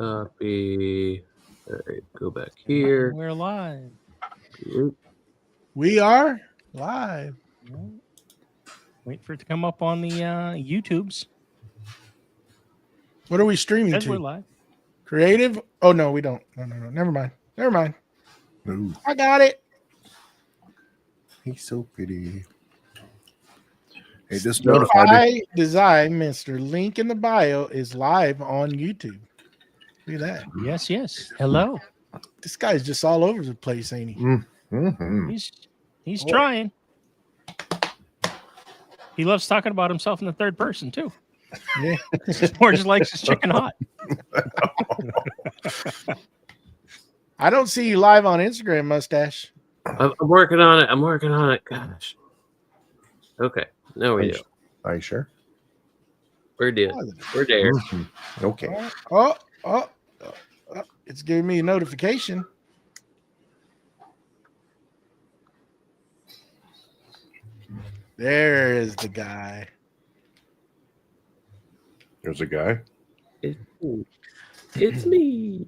Copy. All right, go back here. We're live. We are live. Wait for it to come up on the YouTubes. What are we streaming Says we're to? live. Creative? Oh, no, we don't. No. Never mind. Ooh, I got it. he's so pretty. Hey, just notified me. I Design, Mr. Link in the bio is live on YouTube. Look at that. Yes. Hello. This guy's just all over the place, ain't he? Mm-hmm. He's trying. He loves talking about himself in the third person too. Yeah. Or just likes his chicken hot. I don't see you live on Instagram, Mustache. I'm working on it. Gosh. Okay. Now we do. Are you sure? We're there. We're there. Mm-hmm. Okay. Oh. It's giving me a notification. There is the guy. There's a guy. It's me.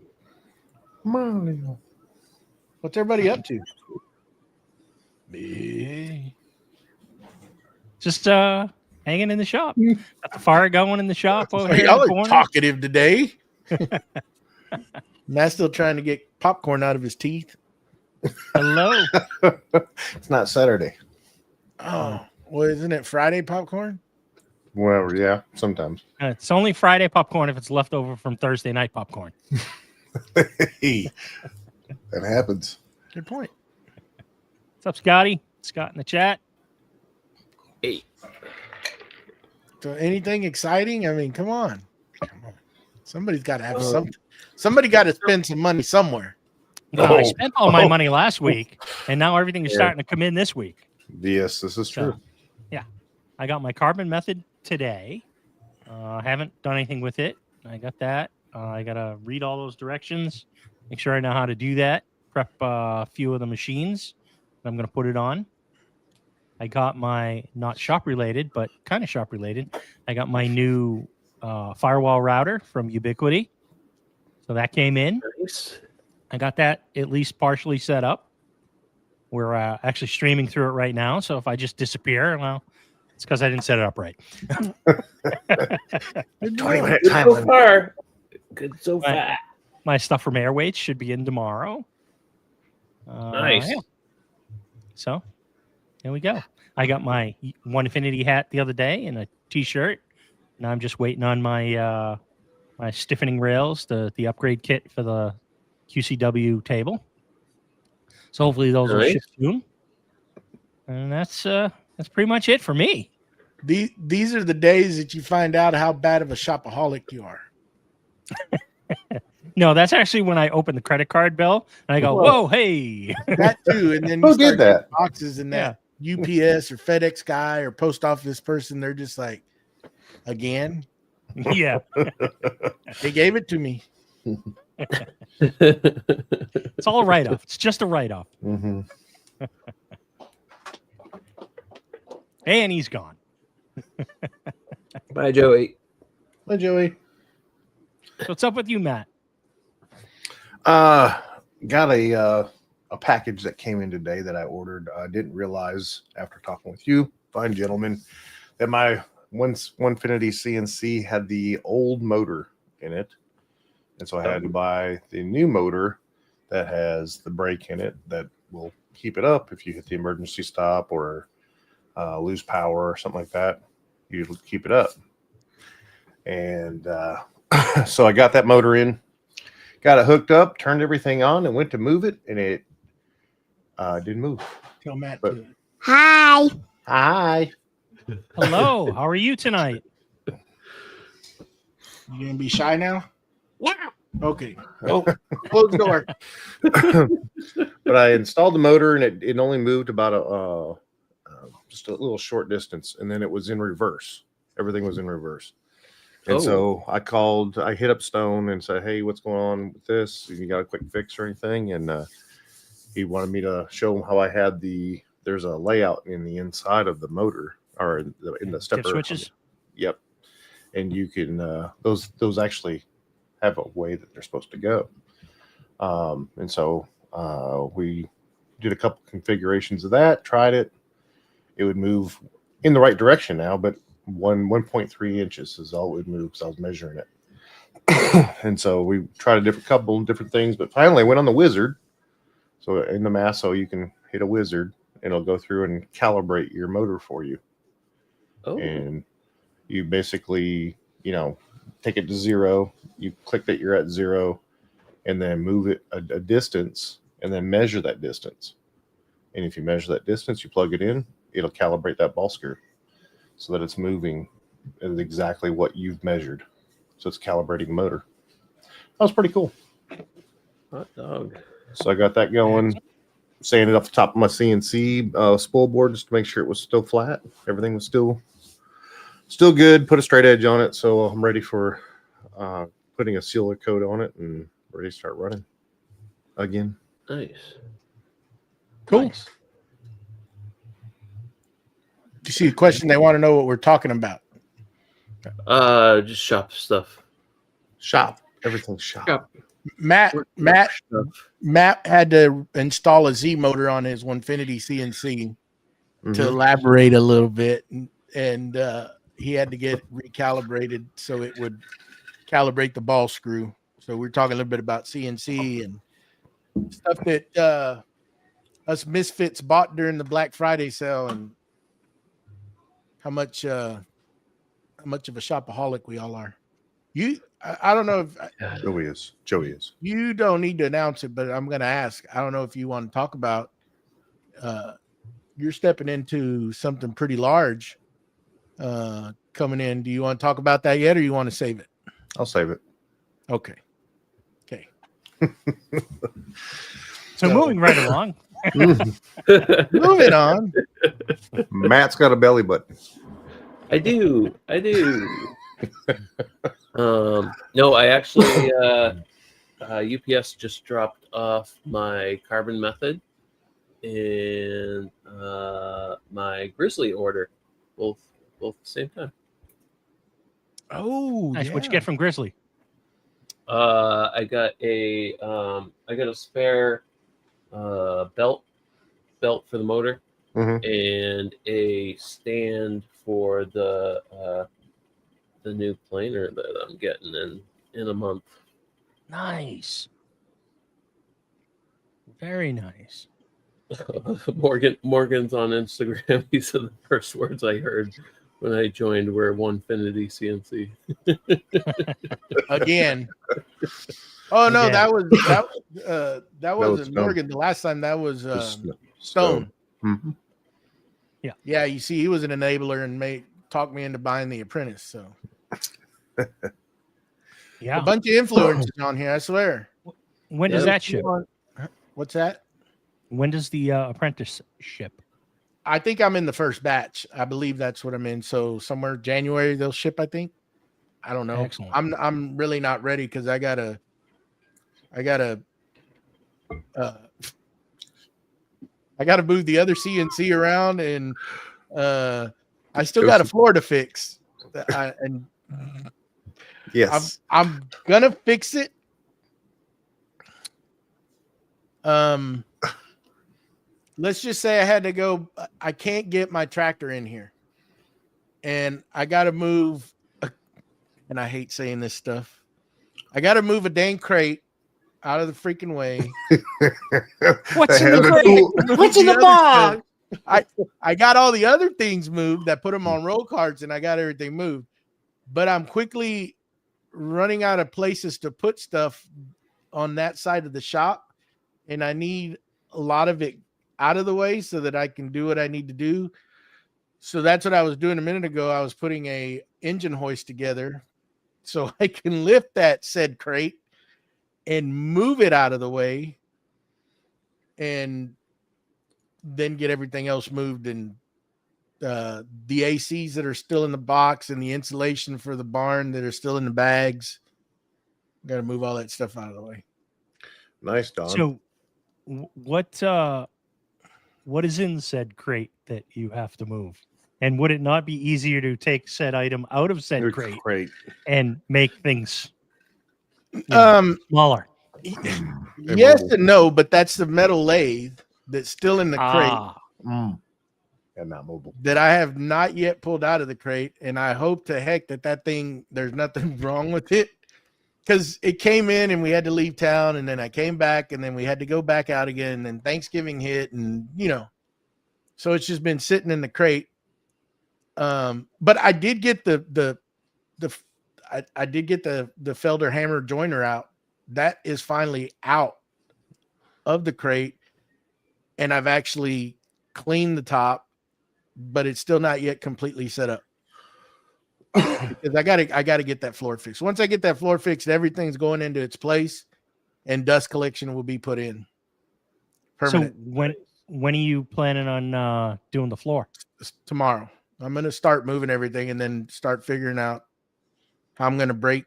Mario. What's everybody up to? Me. Just hanging in the shop. Got the fire going in the shop over here. Y'all in the are corner. talkative today. Matt's still trying to get popcorn out of his teeth. Hello. It's not Saturday. Oh, well, isn't it Friday popcorn? Well, yeah, sometimes. It's only Friday popcorn if it's left over from Thursday night popcorn. Hey, that happens. Good point. What's up, Scotty? Scott in the chat. Hey. So anything exciting? I mean, come on. Somebody's got to have something. Somebody got to spend some money somewhere. No, I spent all my money last week, and now everything is starting to come in this week. Yes, this is true. So, yeah. I got my carbon method today. Haven't done anything with it. I got that. I got to read all those directions, make sure I know how to do that, prep a few of the machines that I'm going to put it on. I got my, not shop related, but kind of shop related. I got my new firewall router from Ubiquiti. So that came in. Nice. I got that at least partially set up. We're actually streaming through it right now. So if I just disappear, well, it's because I didn't set it up right. 20-minute Good time so limit. far. Good so far. My stuff from Airweights should be in tomorrow. Nice. Yeah. So there we go. I got my One Infinity hat the other day and a t-shirt. Now I'm just waiting on my my stiffening rails, the upgrade kit for the QCW table. So hopefully those will ship soon. And that's pretty much it for me. These are the days that you find out how bad of a shopaholic you are. No, that's actually when I open the credit card bill and I go, whoa hey. That too. And then Who you start did that? getting boxes and that UPS or FedEx guy or post office person, they're just like, again? Yeah. They gave it to me. It's all a write-off. It's just a write-off. Mm-hmm. And he's gone. Bye, Joey. Hi, Joey. So what's up with you, Matt? Got a package that came in today that I ordered. I didn't realize after talking with you, fine gentlemen, that my Onefinity CNC had the old motor in it. And so I had to buy the new motor that has the brake in it that will keep it up if you hit the emergency stop or lose power or something like that. You keep it up. And so I got that motor in, got it hooked up, turned everything on, and went to move it, and it didn't move. Tell Matt But- to. Hi. Hello. How are you tonight? You gonna be shy now? Yeah. Okay. Oh, close the door. But I installed the motor, and it only moved about just a little short distance, and then it was in reverse. Everything was in reverse. And so I hit up Stone and said, hey, what's going on with this? You got a quick fix or anything? And he wanted me to show him how I had there's a layout in the inside of the motor or in the stepper switches. Yep. And you can those actually have a way that they're supposed to go. And so we did a couple configurations of that, tried it. It would move in the right direction now, but 1.3 inches is all it would move because I was measuring it. And so we tried a couple different things, but finally I went on the wizard. So in the Masso, you can hit a wizard and it'll go through and calibrate your motor for you. Oh, And you basically, take it to 0. You click that you're at 0 and then move it a distance and then measure that distance. And if you measure that distance, you plug it in, it'll calibrate that ball screw so that it's moving at exactly what you've measured. So it's calibrating the motor. That was pretty cool. hot dog. So I got that going, sanded off the top of my CNC spool board just to make sure it was still flat. Everything was still good. Put a straight edge on it. So I'm ready for putting a sealer coat on it and ready to start running again. Nice. Cool. Nice. Do you see the question? They want to know what we're talking about. Just shop stuff. Shop. Everything's shop. Shop. Matt Stuff. had to install a Z motor on his Onefinity CNC to Mhm. elaborate a little bit, and he had to get recalibrated so it would calibrate the ball screw. So we're talking a little bit about CNC and stuff that us misfits bought during the Black Friday sale, and how much of a shopaholic we all are. I don't know if Joey is. you don't need to announce it, but I'm going to ask. I don't know if you want to talk about. You're stepping into something pretty large coming in. Do you want to talk about that yet, or you want to save it? I'll save it. Okay. So moving right along. Moving on. Matt's got a belly button. I do. No, I actually UPS just dropped off my carbon method and my grizzly order, both at the same time. Oh, Nice. yeah. What'd you get from Grizzly? I got a spare belt for the motor Mhm. and a stand for the new planer that I'm getting in a month. Nice. Very nice. Morgan's on Instagram. He said the first words I heard when I joined were Onefinity CNC. Again. Oh no, Again. that was wasn't Stone. Morgan. The last time that was Just Stone. Mhm. Yeah, you see, he was an enabler and talked me into buying The Apprentice. So Yeah. a bunch of influences on here, I swear. When does that ship? What's that? When does the apprentice ship? I think I'm in the first batch. I believe that's what I'm in. So somewhere January they'll ship, I think. I don't know. Excellent. I'm really not ready because I gotta move the other CNC around, and I still got a floor to fix. Yes. I'm gonna fix it. Let's just say I had to go. I can't get my tractor in here, and I got to move. And I hate saying this stuff. I got to move a dang crate out of the freaking way. What's in the crate? What's in the box? I got all the other things moved. I put them on roll carts, and I got everything moved. But I'm quickly running out of places to put stuff on that side of the shop, and I need a lot of it out of the way so that I can do what I need to do. So that's what I was doing a minute ago. I was putting a engine hoist together so I can lift that said crate and move it out of the way, and then get everything else moved, and the ACs that are still in the box and the insulation for the barn that are still in the bags. Got to move all that stuff out of the way. Nice, Don. So, what is in said crate that you have to move? And would it not be easier to take said item out of said crate Great. and make things Smaller. Yes and no, but that's the metal lathe that's still in the crate And not mobile. that I have not yet pulled out of the crate, and I hope to heck that thing there's nothing wrong with it, because it came in and we had to leave town, and then I came back, and then we had to go back out again, and then Thanksgiving hit, and so it's just been sitting in the crate. But I did get I did get the Felder hammer joiner out. That is finally out of the crate, and I've actually cleaned the top, but it's still not yet completely set up. Because I gotta get that floor fixed. Once I get that floor fixed, everything's going into its place, and dust collection will be put in. Permanent. So when are you planning on doing the floor? Tomorrow. I'm gonna start moving everything and then start figuring out how I'm gonna break.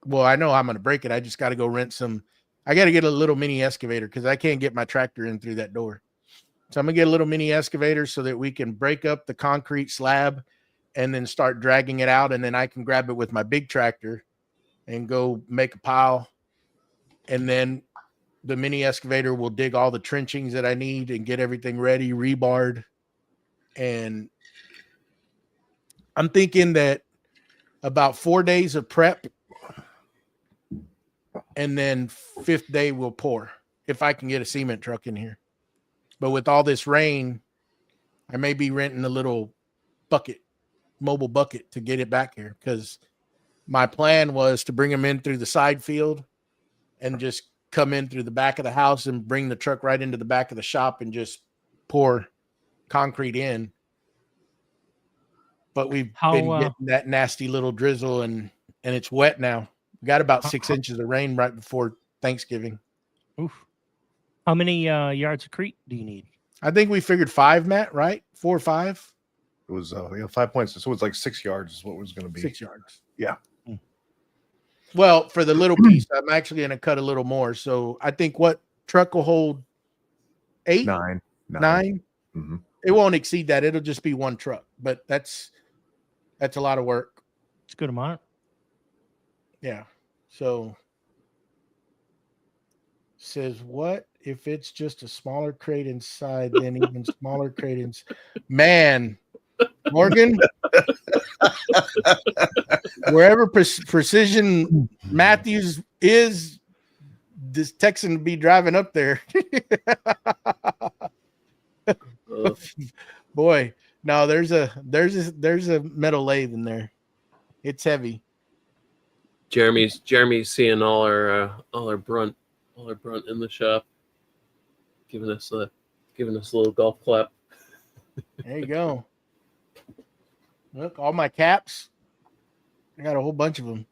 Well, I know I'm gonna break it. I just got to go rent some. I got to get a little mini excavator because I can't get my tractor in through that door. So I'm gonna get a little mini excavator so that we can break up the concrete slab and then start dragging it out, and then I can grab it with my big tractor and go make a pile, and then the mini excavator will dig all the trenchings that I need and get everything ready, rebarred. And I'm thinking that about 4 days of prep, and then 5th day we'll pour if I can get a cement truck in here. But with all this rain, I may be renting a little mobile bucket to get it back here, because my plan was to bring them in through the side field and just come in through the back of the house and bring the truck right into the back of the shop and just pour concrete in. But we've been getting that nasty little drizzle, and it's wet now. We got about 6 inches of rain right before Thanksgiving. Oof. How many yards of crete do you need? I think we figured 5, Matt, right? 4 or 5? It was 5 points. So it's like 6 yards is what it was going to be. 6 yards. Yeah. Well, for the little piece, I'm actually going to cut a little more. So I think what truck will hold 8? 9. 9? Mm-hmm. It won't exceed that. It'll just be one truck, but that's a lot of work. It's a good amount. Yeah. So says, what if it's just a smaller crate inside, then even smaller crate inside? Man, Morgan, wherever Precision Matthews is, this Texan be driving up there. Boy, no, there's a metal lathe in there. It's heavy. Jeremy's seeing all our brunt in the shop, giving us a little golf clap. There you go. Look, all my caps. I got a whole bunch of them.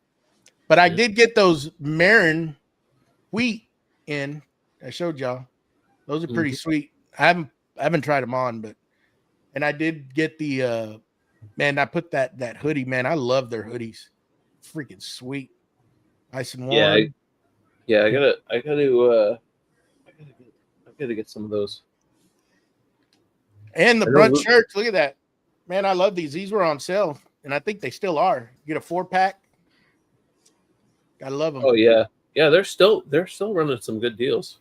But I did get those Marin wheat in. I showed y'all. Those are pretty sweet. I haven't tried them on, and I did get the man, I put that hoodie, man. I love their hoodies. Freaking sweet. Nice and warm. Yeah, I gotta get some of those. And the brunt shirts, look at that. Man, I love these. These were on sale, and I think they still are. Get a 4-pack. I love them. Oh yeah. Yeah, they're still running some good deals.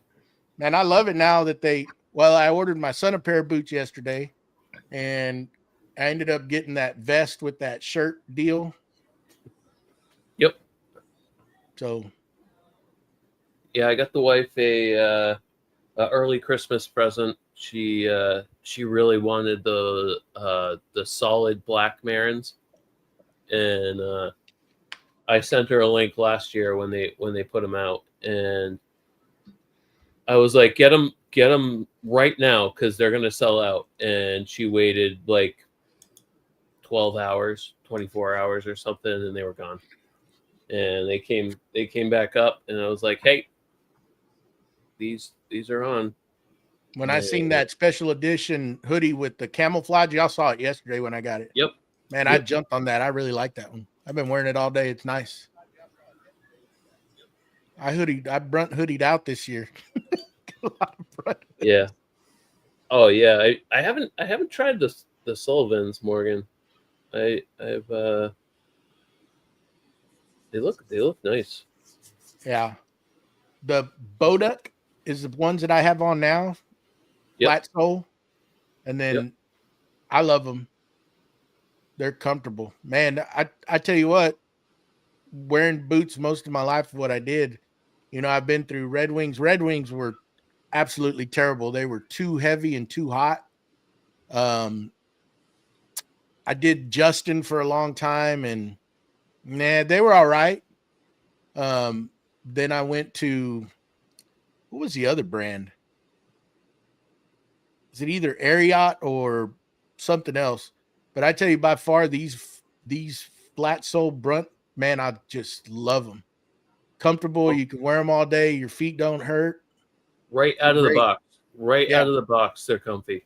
Man, I love it now that I ordered my son a pair of boots yesterday, and I ended up getting that vest with that shirt deal. Yep. So yeah, I got the wife a early Christmas present. She really wanted the solid black Marins, and I sent her a link last year when they put them out, and I was like, get them right now because they're gonna sell out. And she waited like 12 hours, 24 hours or something, and they were gone. And they came back up, and I was like, hey, these are on. When I seen that special edition hoodie with the camouflage, y'all saw it yesterday when I got it. Yep. Man, I jumped on that. I really like that one. I've been wearing it all day. It's nice. I brunt hoodied out this year. Yeah. Oh yeah. I haven't tried the Sullivans, Morgan. I've they look nice. Yeah. The Boduck is the ones that I have on now. Yep. Flat sole. And then I love them. They're comfortable. Man, I tell you what, wearing boots most of my life, what I did, I've been through Red Wings. Red Wings were absolutely terrible. They were too heavy and too hot. I did Justin for a long time, and they were all right. Then I went to, what was the other brand? Is it either Ariat or something else? But I tell you, by far, these flat sole brunt, man, I just love them. Comfortable. You can wear them all day. Your feet don't hurt. Right out of the Great. box. Right Yeah. out of the box, they're comfy.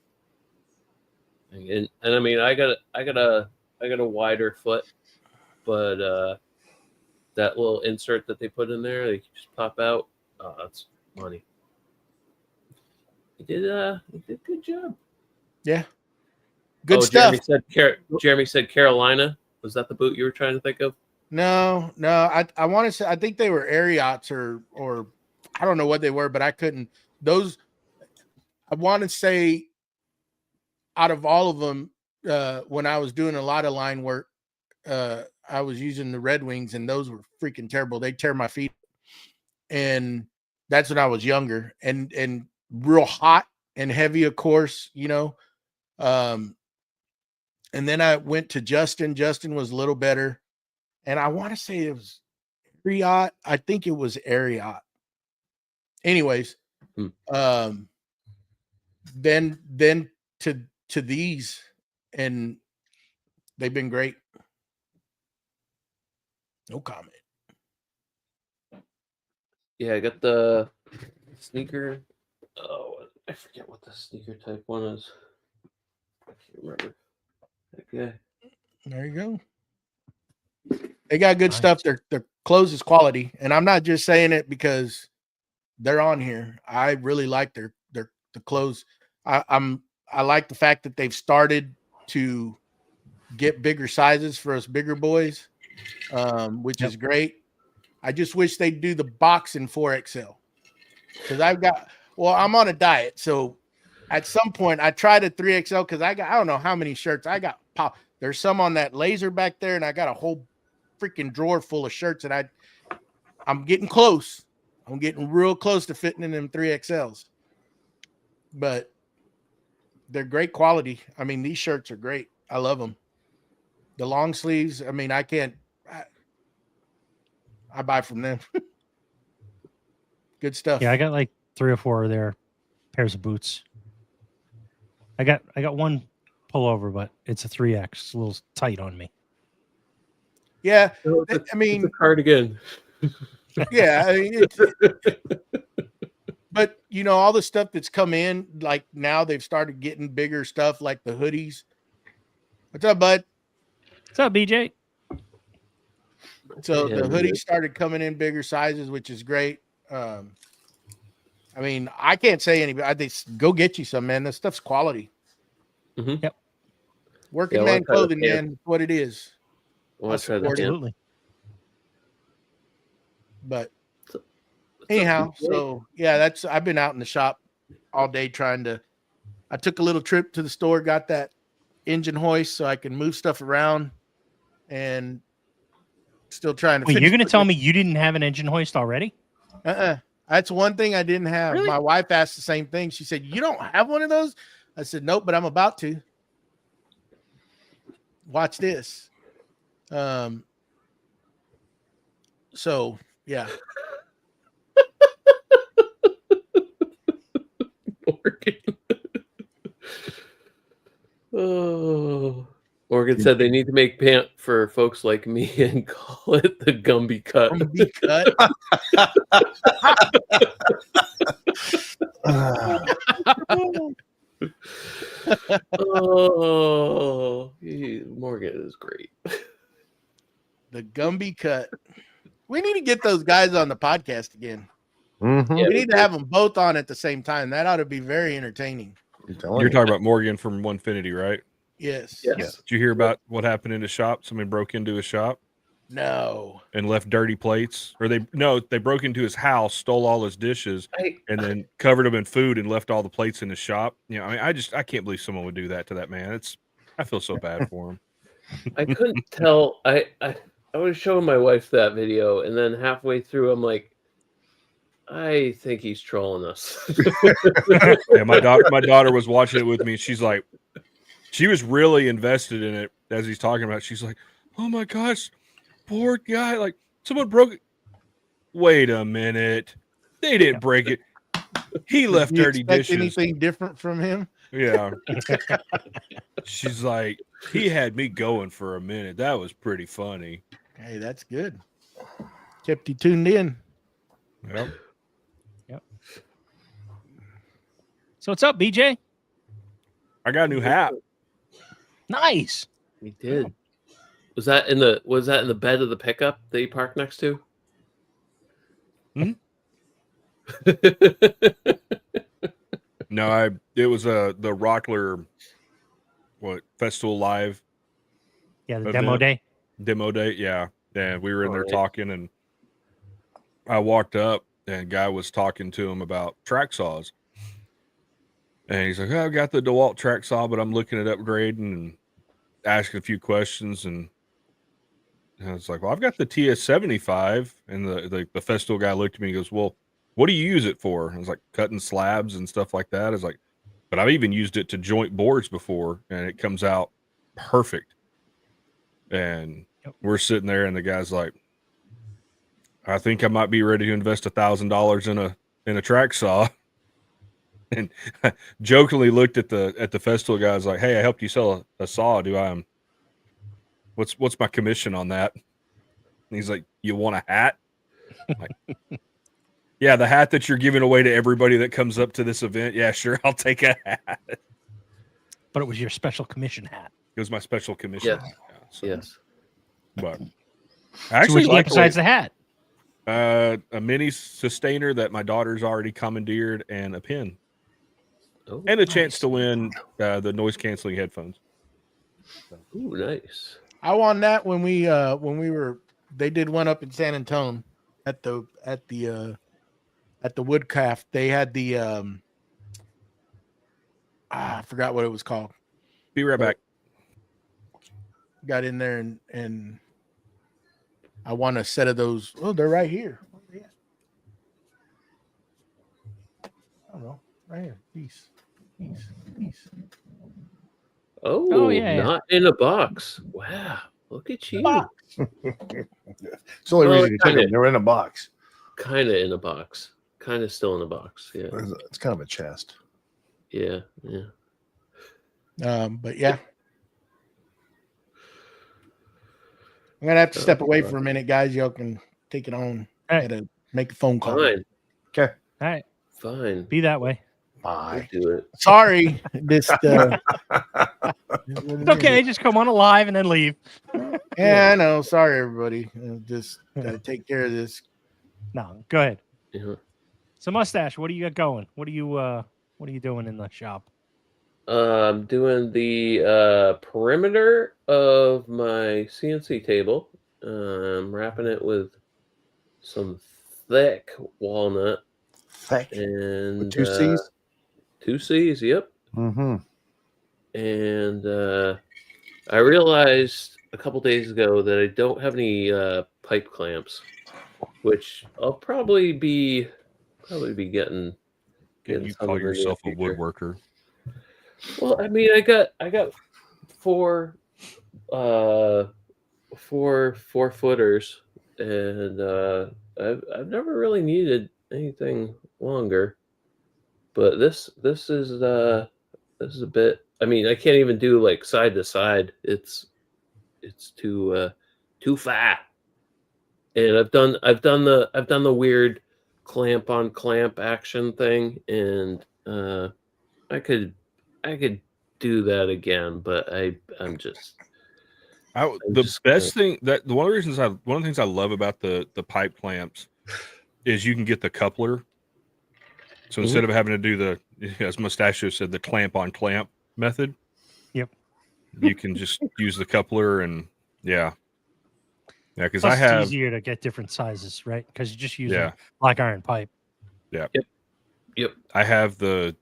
And I mean, I got a wider foot, but that little insert that they put in there, they just pop out. Oh, that's money. He did a good job. Yeah. Good stuff. Jeremy said Carolina. Was that the boot you were trying to think of? No. I want to say, I think they were Ariats or I don't know what they were, but I couldn't. Those, I want to say, out of all of them, when I was doing a lot of line work, I was using the Red Wings, and those were freaking terrible. They tear my feet, and that's when I was younger and real hot and heavy, of course, And then I went to Justin. Justin was a little better, and I want to say it was Ariat. I think it was Ariat. Anyways, then to these, and they've been great. No comment. Yeah, I got the sneaker. Oh, I forget what the sneaker type one is. I can't remember. Okay. There you go. They got good stuff. Their clothes is quality, and I'm not just saying it because they're on here. I really like the clothes. I like the fact that they've started to get bigger sizes for us bigger boys, which is great. I just wish they'd do the box in 4XL, because I'm on a diet. So at some point I tried a 3XL because I don't know how many shirts I got. There's some on that laser back there, and I got a whole freaking drawer full of shirts, and I'm getting close. I'm getting real close to fitting in them 3XLs, but they're great quality. I mean, these shirts are great. I love them. The long sleeves, I mean, I buy from them. Good stuff. Yeah, I got like 3 or 4 of their pairs of boots. I got one pullover, but it's a 3X. It's a little tight on me. Yeah, it's a cardigan. Yeah, I mean, but all the stuff that's come in, like now they've started getting bigger stuff, like the hoodies. What's up, bud? What's up, BJ? So the hoodies started coming in bigger sizes, which is great. I mean, I can't say anybody. I think go get you some, man. This stuff's quality. Mm-hmm. Yep. Working man clothing, man. That's what it is. Absolutely. But anyhow, so yeah, I've been out in the shop all day I took a little trip to the store, got that engine hoist so I can move stuff around, and still trying to. Wait, you're going to tell me you didn't have an engine hoist already? That's one thing I didn't have. Really? My wife asked the same thing. She said, "You don't have one of those?" I said, "Nope, but I'm about to." Watch this. So yeah. Morgan said they need to make pant for folks like me and call it the Gumby cut. Gumby cut. Morgan is great. The Gumby cut. We need to get those guys on the podcast again. Mm-hmm. We need to have them both on at the same time. That ought to be very entertaining. You're talking about Morgan from Onefinity, right? Yes. Did you hear about what happened in his shop? Somebody broke into his shop. No. and left dirty plates, or they broke into his house, stole all his dishes, I and then covered them in food and left all the plates in his shop. You know, I mean, I can't believe someone would do that to that man. I feel so bad for him. I couldn't tell. I was showing my wife that video, and then halfway through, I'm like, I think he's trolling us. Yeah, my daughter was watching it with me. She's like, she was really invested in it as he's talking about it. She's like, oh my gosh, poor guy. Like, someone broke it. Wait a minute. They didn't break it. He left You dirty expect dishes. anything different from him? Yeah. She's like, he had me going for a minute. That was pretty funny. Hey, that's good. Kept you tuned in. Yep. So what's up, BJ? I got a new hat. Nice. We did. Was that in the bed of the pickup that you parked next to? Hmm? No, it was the Rockler Festival Live Yeah, the event. demo day. Yeah. And we were in there Alright. talking, and I walked up, and a guy was talking to him about track saws. And he's like, oh, I've got the DeWalt track saw, but I'm looking at upgrading, and asking a few questions. And I was like, well, I've got the TS75. And the festival guy looked at me and goes, well, what do you use it for? I was like, cutting slabs and stuff like that. I was like, but I've even used it to joint boards before, and it comes out perfect. And we're sitting there, and the guy's like, I think I might be ready to invest $1,000 in a track saw. And jokingly looked at the festival guys like, hey, I helped you sell a saw. What's my commission on that? And he's like, you want a hat? Like, yeah, the hat that you're giving away to everybody that comes up to this event. Yeah, sure, I'll take a hat. But it was your special commission hat. It was my special commission. Yes. Yeah, so, Yes. But So I actually what'd you get like besides the hat? a mini sustainer that my daughter's already commandeered, and a pin, Oh, and a chance to win the noise canceling headphones. ooh, nice. I won that when we were. They did one up in San Antonio at the Woodcraft. They had the I forgot what it was called. Be right back. Got in there and I won a set of those. Oh, they're right here. Yeah. I don't know. Right here. Peace. Oh, yeah. Not in a box. Wow. Look at you. It's the only Well, reason you take them. They're in a box. Kind of in a box. Kind of still in a box. Yeah. It's kind of a chest. Yeah. But yeah. I'm gonna have to step away for a minute, guys. Y'all can take it on. I gotta make a phone call. Fine. Okay. All right. Fine. Be that way. Bye. We'll do it. Sorry. This It's okay. Just come on alive and then leave. Yeah, I know. Sorry, everybody. Just gotta take care of this. No, go ahead. Yeah. So, Mustache, what do you got going? What are you doing in the shop? I'm doing the perimeter of my CNC table. I'm wrapping it with some thick walnut Thick. and With 2 C's? 2 C's, yep. Mm-hmm. And I realized a couple days ago that I don't have any pipe clamps, which I'll probably be getting. Can you some call in the near yourself a future. woodworker? Well, I mean, I got four footers, and I've never really needed anything longer, but this is a bit. I mean, I can't even do like side to side. It's too fat. And I've done the weird clamp on clamp action thing, and I could do that again, but I'm just The best thing that one of the things I love about the pipe clamps is you can get the coupler. So instead of having to do the, as Mustachio said, the clamp on clamp method, Yep, you can just use the coupler, and yeah. Yeah, because Plus, I have it's easier to get different sizes, right? Because you just use yeah. black iron pipe. Yep. I have a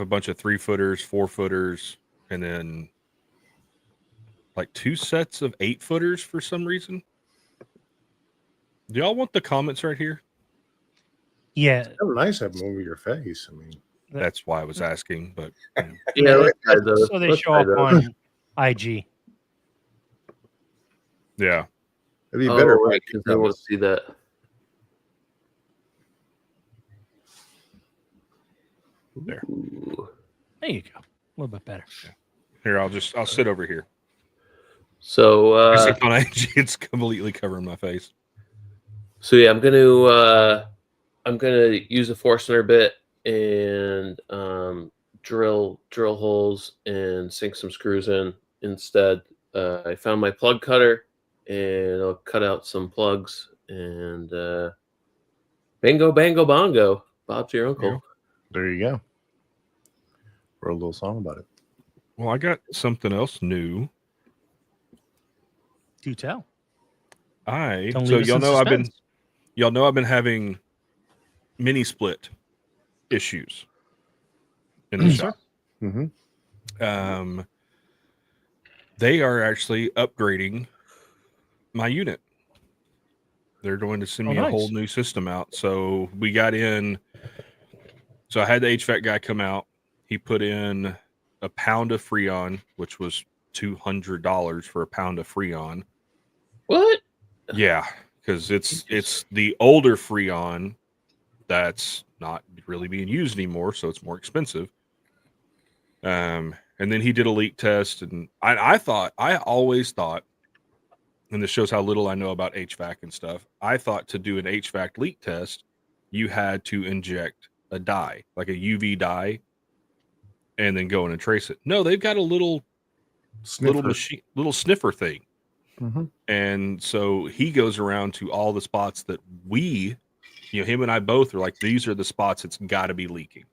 bunch of 3-footers, 4-footers, and then like 2 sets of 8-footers for some reason. Do y'all want the comments right here? Yeah, It's nice having them over your face. I mean, That's why I was asking, but Yeah, let's try those. so they Let's show try up those. on IG. yeah. it'd be Oh, better. right, because they want to see that. There. Ooh. There you go. A little bit better. Here, I'll sit over here. So, Except on IG, it's completely covering my face. so yeah, I'm gonna use a Forstner bit and drill holes and sink some screws in instead. I found my plug cutter and I'll cut out some plugs and bingo bango bongo. Bob's your uncle. There you go. Wrote a little song about it. Well, I got something else new. Do tell. So leave us in suspense. y'all know I've been having mini split issues in the Yes, shop. Mm-hmm. They are actually upgrading my unit. They're going to send me a whole new system out. So we got in. So I had the HVAC guy come out. He put in a pound of Freon, which was $200 for a pound of Freon. What? Yeah, because it's the older Freon that's not really being used anymore, so it's more expensive. And then he did a leak test, and I always thought, and this shows how little I know about HVAC and stuff. I thought to do an HVAC leak test, you had to inject a dye, like a UV dye, and then go in and trace it. No, they've got a little sniffer thing. Mm-hmm. And so he goes around to all the spots that him and I both are like, these are the spots it's got to be leaking.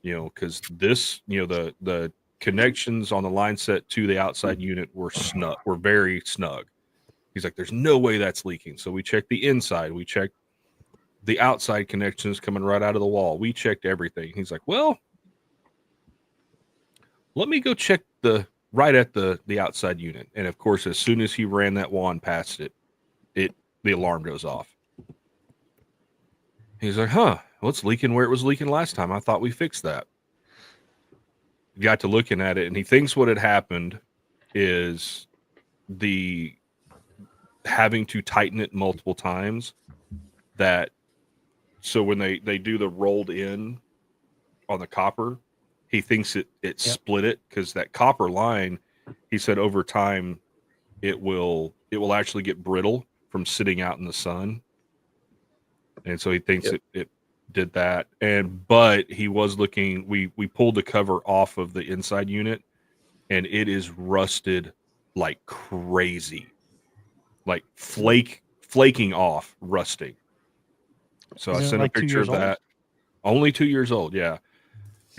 Because this, the connections on the line set to the outside unit were very snug. He's like, there's no way that's leaking. So we checked the inside. We checked the outside connections coming right out of the wall. We checked everything. He's like, well, let me go check right at the outside unit. And of course, as soon as he ran that wand past it, the alarm goes off. He's like, well, it's leaking where it was leaking last time. I thought we fixed that. Got to looking at it, and he thinks what had happened is the having to tighten it multiple times. So when they do the rolled in on the copper, he thinks it split it, because that copper line, he said over time it will actually get brittle from sitting out in the sun. And so he thinks it did that. But he was looking, we pulled the cover off of the inside unit, and it is rusted like crazy, like flaking off, rusting. So I sent a picture of that. Only 2 years old, yeah.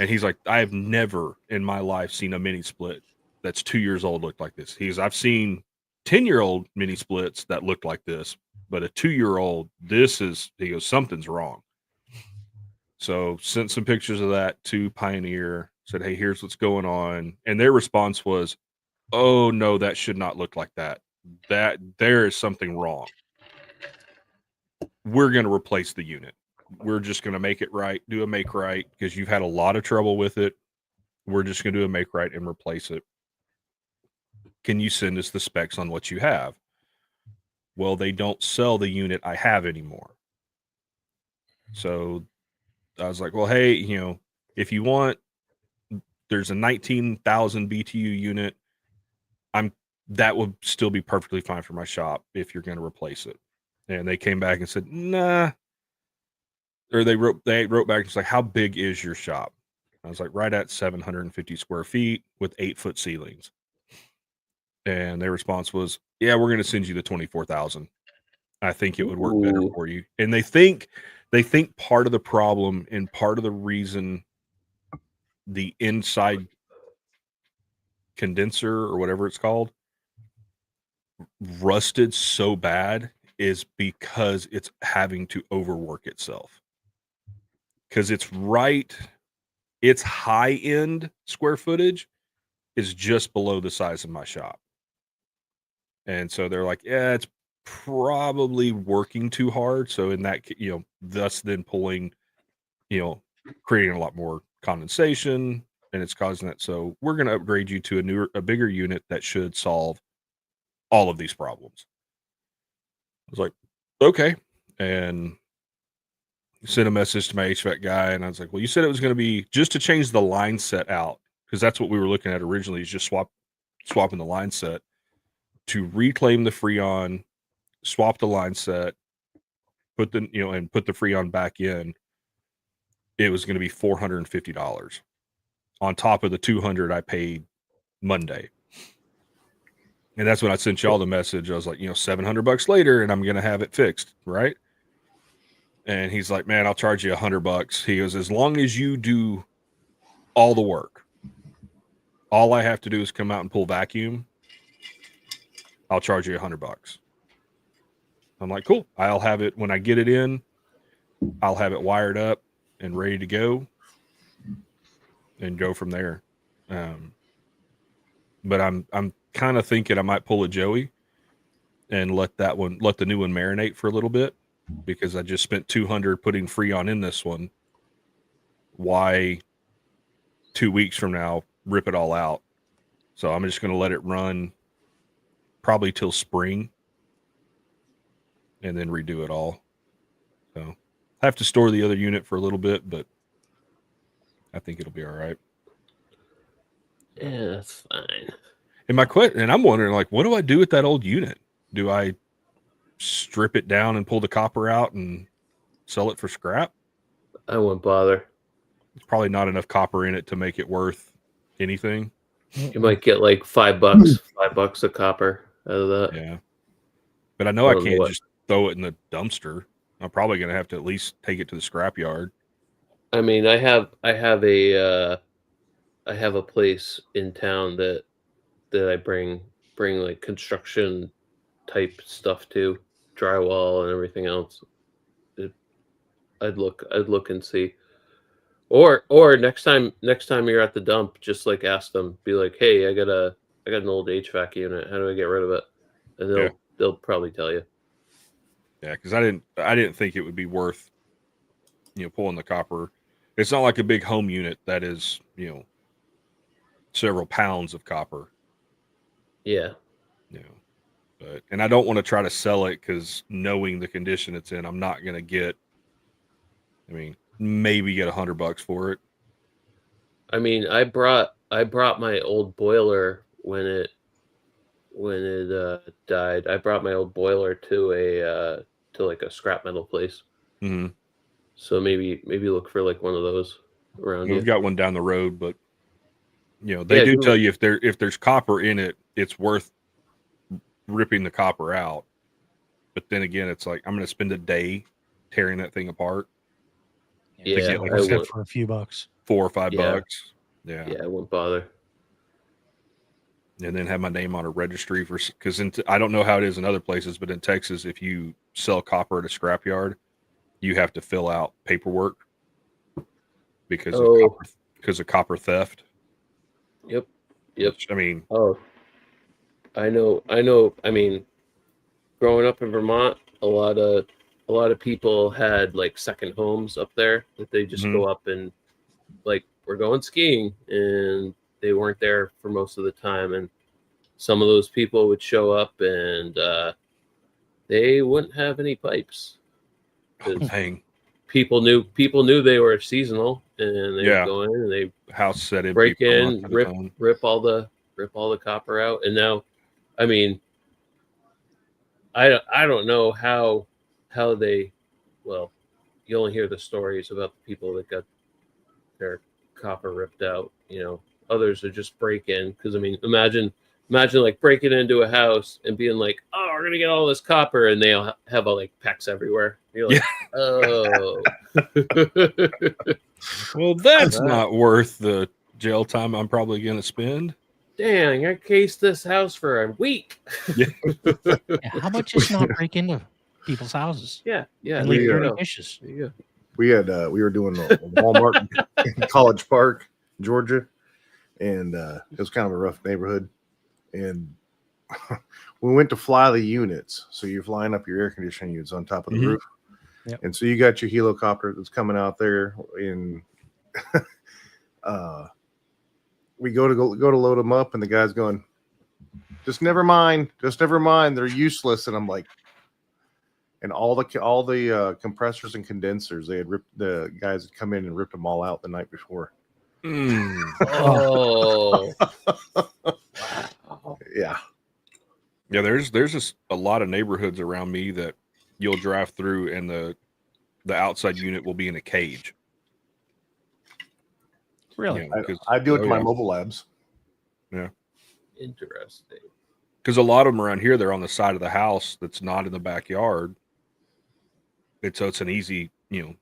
And he's like, I have never in my life seen a mini split that's 2 years old look like this. I've seen 10-year-old mini splits that look like this, but a 2-year-old, he goes, something's wrong. So sent some pictures of that to Pioneer, said, hey, here's what's going on. And their response was, oh no, that should not look like that. There is something wrong. We're going to replace the unit. We're just going to make it right, do a make right, because you've had a lot of trouble with it. We're just going to do a make right and replace it. Can you send us the specs on what you have? Well, they don't sell the unit I have anymore. So I was like, well, hey, if you want, there's a 19,000 BTU unit. That would still be perfectly fine for my shop if you're going to replace it. And they came back and said, nah. Or they wrote back, it's like, how big is your shop? I was like, right at 750 square feet with 8-foot ceilings. And their response was, yeah, we're going to send you the 24,000. I think it would work better for you. And they think part of the problem and part of the reason the inside condenser or whatever it's called rusted so bad is because it's having to overwork itself. Because it's high end square footage is just below the size of my shop. And so they're like, yeah, it's probably working too hard. So in that, thus then pulling, creating a lot more condensation, and it's causing that. So we're going to upgrade you to a bigger unit that should solve all of these problems. I was like, okay. And sent a message to my HVAC guy, and I was like, well, you said it was going to be just to change the line set out, because that's what we were looking at originally, is just swapping the line set to reclaim the Freon, swap the line set, put the Freon back in. It was going to be $450 on top of the $200 I paid Monday. And that's when I sent y'all the message. I was like, $700 later, and I'm going to have it fixed, right? And he's like, man, I'll charge you $100. He goes, as long as you do all the work, all I have to do is come out and pull vacuum, I'll charge you $100. I'm like, cool. I'll have it when I get it in. I'll have it wired up and ready to go, and go from there. But I'm kind of thinking I might pull a Joey and let the new one marinate for a little bit, because I just spent $200 putting Freon in this one. Why 2 weeks from now rip it all out? So I'm just going to let it run probably till spring, and then redo it all. So I have to store the other unit for a little bit, but I think it'll be all right. Yeah, that's fine. And I'm wondering, like, what do I do with that old unit? Do I strip it down and pull the copper out and sell it for scrap? I wouldn't bother. It's probably not enough copper in it to make it worth anything. You might get like $5 of copper out of that. Yeah. But I know I can't just throw it in the dumpster. I'm probably going to have to at least take it to the scrap yard. I mean, I have a place in town that I bring like construction type stuff to, drywall and everything else. I'd look and see. Or next time you're at the dump, just like ask them, be like, hey, I got an old HVAC unit. How do I get rid of it? And they'll probably tell you. Yeah, because I didn't think it would be worth pulling the copper. It's not like a big home unit that is several pounds of copper. Yeah. And I don't want to try to sell it, because knowing the condition it's in, I'm not going to get. I mean, maybe get $100 for it. I mean, I brought my old boiler when it died. I brought my old boiler to like a scrap metal place. Mm-hmm. So maybe look for like one of those around. We've got one down the road, but they do tell you if there's copper in it, it's worth ripping the copper out. But then again, it's like I'm going to spend a day tearing that thing apart. Yeah, for a few bucks, $4 or $5. Yeah, I won't bother. And then have my name on a registry because I don't know how it is in other places, but in Texas, if you sell copper at a scrapyard, you have to fill out paperwork because of copper theft. Yep. Which, I mean, I know. I mean, growing up in Vermont, a lot of people had like second homes up there that they just go up and like, we're going skiing, and they weren't there for most of the time. And some of those people would show up and they wouldn't have any pipes. Dang. People knew they were seasonal, and they would go in and they house set in, break in, rip all the copper out. And now, I mean, I don't know how they, well, you only hear the stories about the people that got their copper ripped out. Others are just break in, because I mean, imagine like breaking into a house and being like, oh, we're gonna get all this copper, and they'll have like pecks everywhere. You're like, oh. Well, that's not worth the jail time I'm probably gonna spend. Dang, I cased this house for a week. Yeah, how about just not break into people's houses Yeah, and there leave you dirty go. dishes? There you go. We were doing a Walmart in College Park, Georgia, and it was kind of a rough neighborhood. And we went to fly the units. So you're flying up your air conditioning units on top of the Mhm. roof. Yep. And so you got your helicopter that's coming out there, and we go to load them up, and the guy's going, just never mind, they're useless. And I'm like, and all the compressors and condensers, they had ripped, the guys had come in and ripped them all out the night before. Oh, wow. Yeah. Yeah, there's just a lot of neighborhoods around me that you'll drive through and the outside unit will be in a cage. Really? You know, 'cause- I do it oh, to my yeah. mobile labs. Interesting. Because a lot of them around here, they're on the side of the house that's not in the backyard. So it's an easy,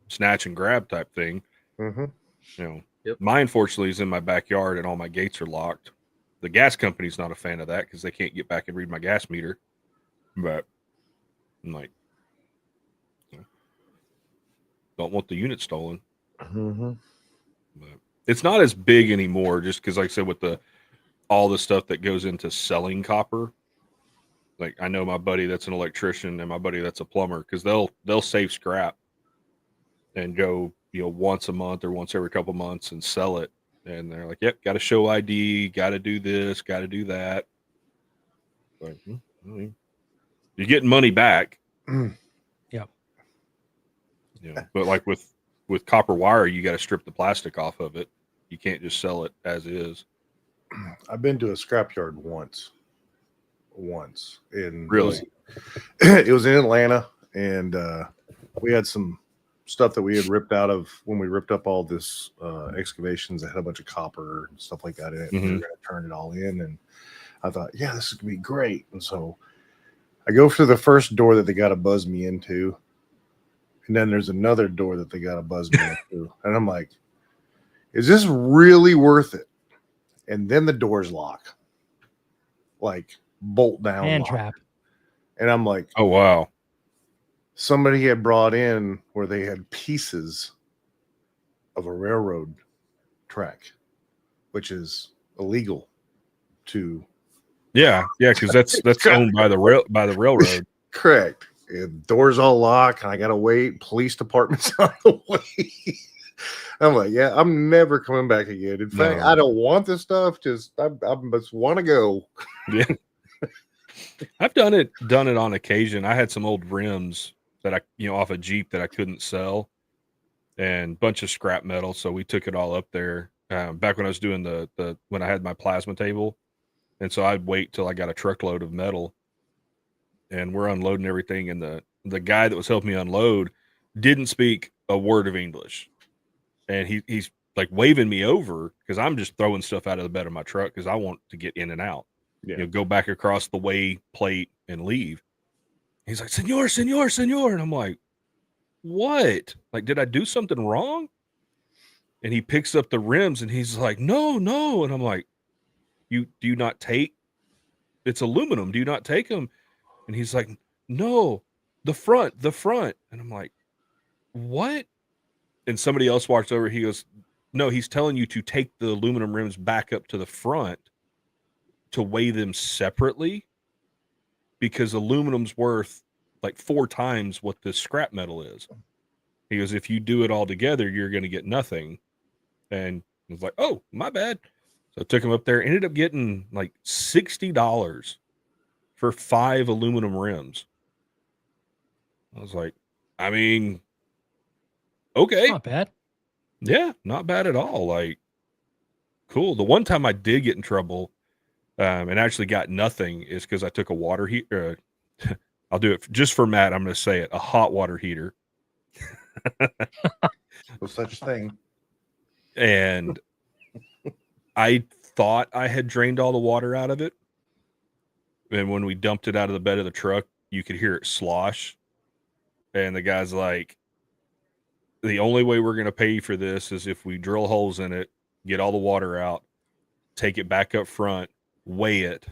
snatch and grab type thing. Mm-hmm. Yep. Mine, fortunately, is in my backyard and all my gates are locked. The gas company's not a fan of that because they can't get back and read my gas meter. But I'm like, don't want the unit stolen. Mm-hmm. But it's not as big anymore, just because, like I said, with all the stuff that goes into selling copper. Like, I know my buddy that's an electrician and my buddy that's a plumber, because they'll save scrap and go, once a month or once every couple months and sell it. And they're like, yep, got to show ID, got to do this, got to do that. Like, you're getting money back. Yep. But like with copper wire, you got to strip the plastic off of it. You can't just sell it as is. I've been to a scrapyard once, and Really? it was in Atlanta, and we had some stuff that we had ripped out of when we ripped up all this excavations that had a bunch of copper and stuff like that in it. Mhm. We were going to turn it all in, and I thought, yeah, this is going to be great. And so I go through the first door that they got to buzz me into, and then there's another door that they got to buzz me into, and I'm like, is this really worth it? And then the doors lock, like bolt down, Hand lock. trap. And I'm like, Oh, wow. somebody had brought in where they had pieces of a railroad track, which is illegal to. Yeah, because that's owned by the railroad. Correct. And doors all locked, and I gotta wait. Police department's on the way. I'm like, yeah, I'm never coming back again. In fact, No. I don't want this stuff. I just want to go. Yeah. I've done it on occasion. I had some old rims that I, off a Jeep that I couldn't sell, and a bunch of scrap metal. So we took it all up there. Back when I was doing when I had my plasma table, and so I'd wait till I got a truckload of metal, and we're unloading everything. And the guy that was helping me unload didn't speak a word of English, and he's like waving me over because I'm just throwing stuff out of the bed of my truck because I want to get in and out. Yeah. Go back across the way plate and leave. He's like, Senor, Senor, Senor. And I'm like, what? Like, did I do something wrong? And he picks up the rims and he's like, no. And I'm like, do you not take? It's aluminum. Do you not take them? And he's like, no, the front. And I'm like, what? And somebody else walks over. He goes, no, he's telling you to take the aluminum rims back up to the front to weigh them separately, because aluminum's worth like 4 times what this scrap metal is. He goes, if you do it all together, you're going to get nothing. And I was like, oh, my bad. So I took him up there, ended up getting like $60 for 5 aluminum rims. I was like, I mean, okay. Not bad. Yeah, not bad at all. Like, cool. The one time I did get in trouble and actually got nothing is because I took a water heater. I'll do it just for Matt. I'm going to say it, a hot water heater. No such thing. And I thought I had drained all the water out of it. And when we dumped it out of the bed of the truck, you could hear it slosh. And the guy's like, the only way we're going to pay you for this is if we drill holes in it, get all the water out, take it back up front, weigh it,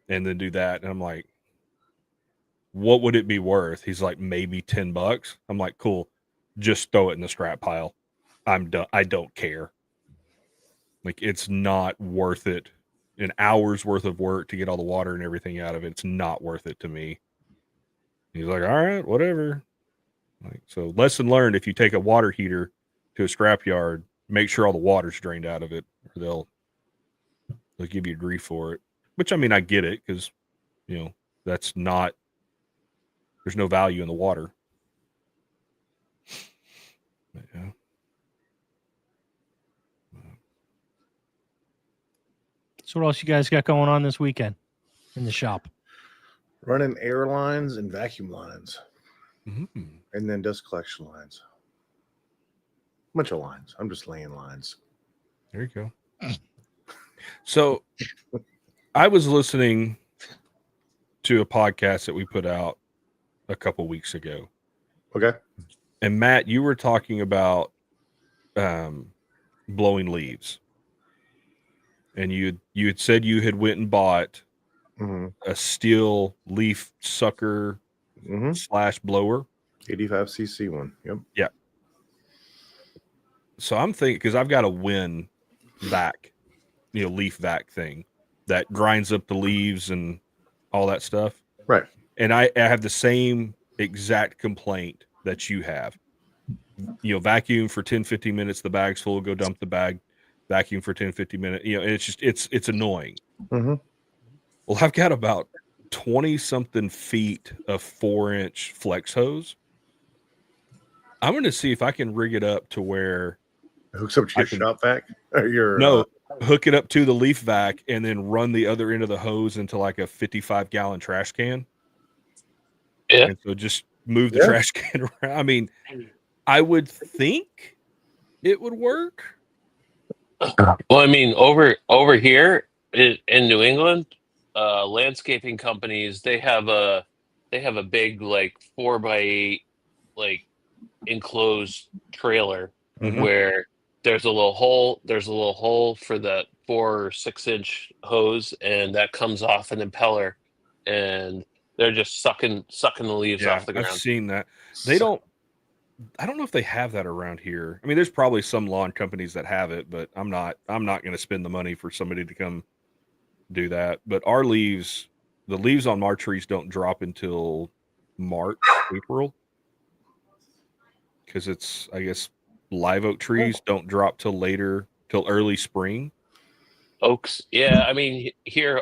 and then do that. And I'm like, what would it be worth? He's like, maybe $10. I'm like, cool. Just throw it in the scrap pile. I'm done. I don't care. Like, it's not worth it. An hour's worth of work to get all the water and everything out of it. It's not worth it to me. He's like, all right, whatever. Like, so lesson learned, if you take a water heater to a scrapyard, make sure all the water's drained out of it, or they'll give you grief for it. Which, I mean, I get it, because, you know, that's not, there's no value in the water. But, yeah. So what else you guys got going on this weekend in the shop? Running air lines and vacuum lines, Mm-hmm. and then dust collection lines. Bunch of lines. I'm just laying lines. There you go. So I was listening to a podcast that we put out a couple weeks ago. Okay. And Matt, you were talking about blowing leaves. And you had said you had went and bought a steel leaf sucker / blower. 85cc one. Yep. Yeah. So I'm thinking, because I've got a Win vac, leaf vac thing that grinds up the leaves and all that stuff. Right. And I have the same exact complaint that you have. Vacuum for 10, 15 minutes, the bag's full, go dump the bag, vacuum for 10, 15 minutes. And it's just, it's annoying. Mm-hmm. Well, I've got about 20 something feet of 4-inch flex hose. I'm going to see if I can rig it up to where It hooks up to your shop vac or your hook it up to the leaf vac and then run the other end of the hose into like a 55-gallon trash can. Yeah. And so just move the trash can around. I mean, I would think it would work. Well, I mean, over here in New England, landscaping companies, they have a big like 4x8 like enclosed trailer where there's a little hole for the 4 or 6-inch hose, and that comes off an impeller, and they're just sucking the leaves off the ground. I've seen that. I don't know if they have that around here. I mean, there's probably some lawn companies that have it, but I'm not going to spend the money for somebody to come do that. But the leaves on our trees don't drop until March, April. Because it's, I guess, live oak trees don't drop till early spring. Oaks, yeah. I mean, here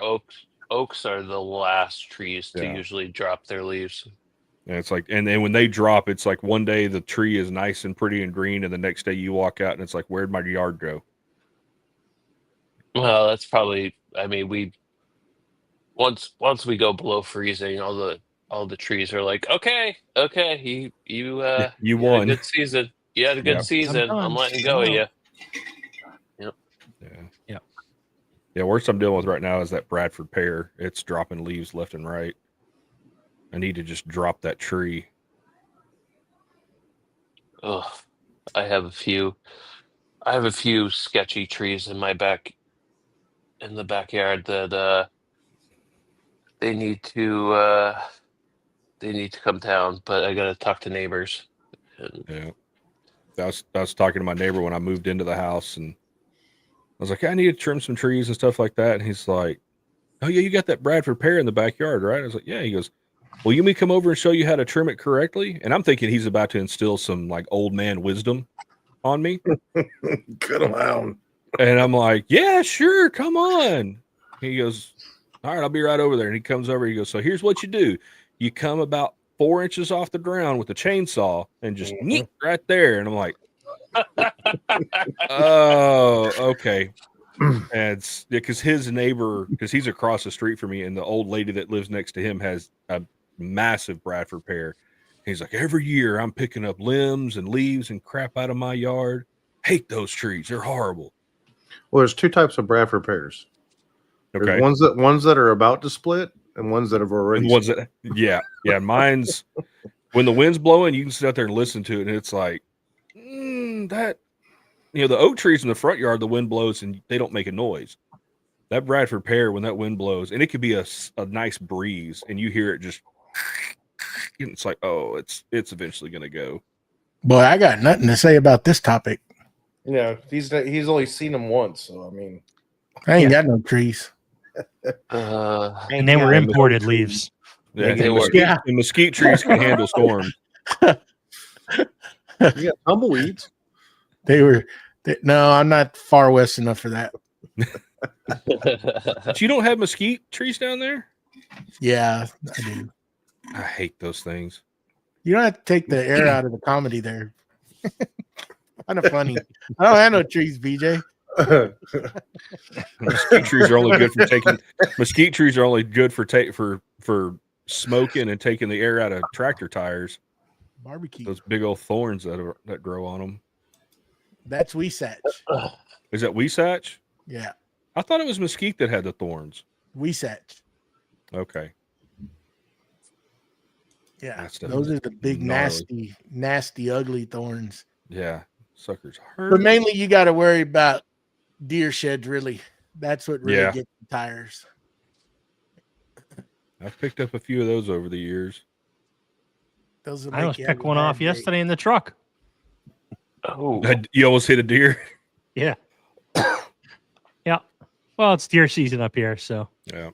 oaks are the last trees to usually drop their leaves. And it's like, and then when they drop, it's like one day the tree is nice and pretty and green, and the next day you walk out and it's like, where'd my yard go? Well, that's probably. I mean, we once we go below freezing, all the trees are like, okay, you won. Had a good season. You had a good season. I'm letting go of you. Yep. Yeah. Worst I'm dealing with right now is that Bradford pear. It's dropping leaves left and right. I need to just drop that tree. Oh, I have a few sketchy trees in the backyard that they need to come down, but I gotta talk to neighbors. Yeah. I was talking to my neighbor when I moved into the house, and I was like, I need to trim some trees and stuff like that. And he's like, oh yeah, you got that Bradford pear in the backyard, right? I was like, yeah. He goes, well, you mean come over and show you how to trim it correctly? And I'm thinking he's about to instill some like old man wisdom on me. Cut him out. And I'm like, yeah, sure, come on. He goes, all right, I'll be right over there. And he comes over. He goes, so here's what you do. You come about 4 inches off the ground with a chainsaw and just neat right there. And I'm like, oh, okay. And it's because his neighbor, because he's across the street from me, and the old lady that lives next to him has a massive Bradford pear. He's like, every year I'm picking up limbs and leaves and crap out of my yard. Hate those trees. They're horrible. Well, there's two types of Bradford pears. Okay. There's ones that are about to split and ones that have already split. Yeah. Mine's when the wind's blowing, you can sit out there and listen to it, and it's like that. The oak trees in the front yard, the wind blows and they don't make a noise. That Bradford pear, when that wind blows, and it could be a nice breeze, and you hear it just, it's like, oh, it's eventually going to go. Boy, I got nothing to say about this topic. He's only seen them once, so I mean, I ain't got no trees. And they were imported leaves. Yeah, They and were. mesquite trees can handle storms. you got tumbleweeds. No, I'm not far west enough for that. But you don't have mesquite trees down there? Yeah, I do. I hate those things. You don't have to take the air out of the comedy there. Kind of funny. I don't have no trees, BJ. Mesquite trees are only good for taking. Mesquite trees are only good for smoking and taking the air out of tractor tires. Barbecue. Those big old thorns that grow on them. That's Weesatch. Is that Weesatch? Yeah, I thought it was mesquite that had the thorns. Weesatch. Okay. Yeah, That's those are the big, gnarly. nasty, ugly thorns. Yeah, suckers hurt. But mainly, you got to worry about deer sheds. Really, that's what really gets the tires. I've picked up a few of those over the years. Those I almost picked one off yesterday in the truck. Oh, You almost hit a deer. Yeah. Yeah. Well, it's deer season up here, so. Yeah.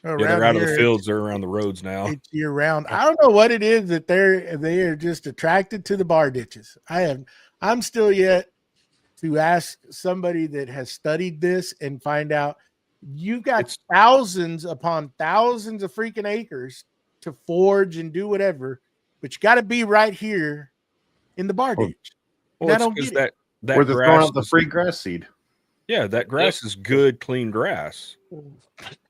Around They're out of here, the fields. They're around the roads now. It's year round. I don't know what it is that they are just attracted to the bar ditches. I'm still yet to ask somebody that has studied this and find out. You've got thousands upon thousands of freaking acres to forge and do whatever, but you got to be right here in the bar ditch. Well, I don't get it. That Where they're grass throwing out the is- free grass seed. Yeah, that grass is good, clean grass.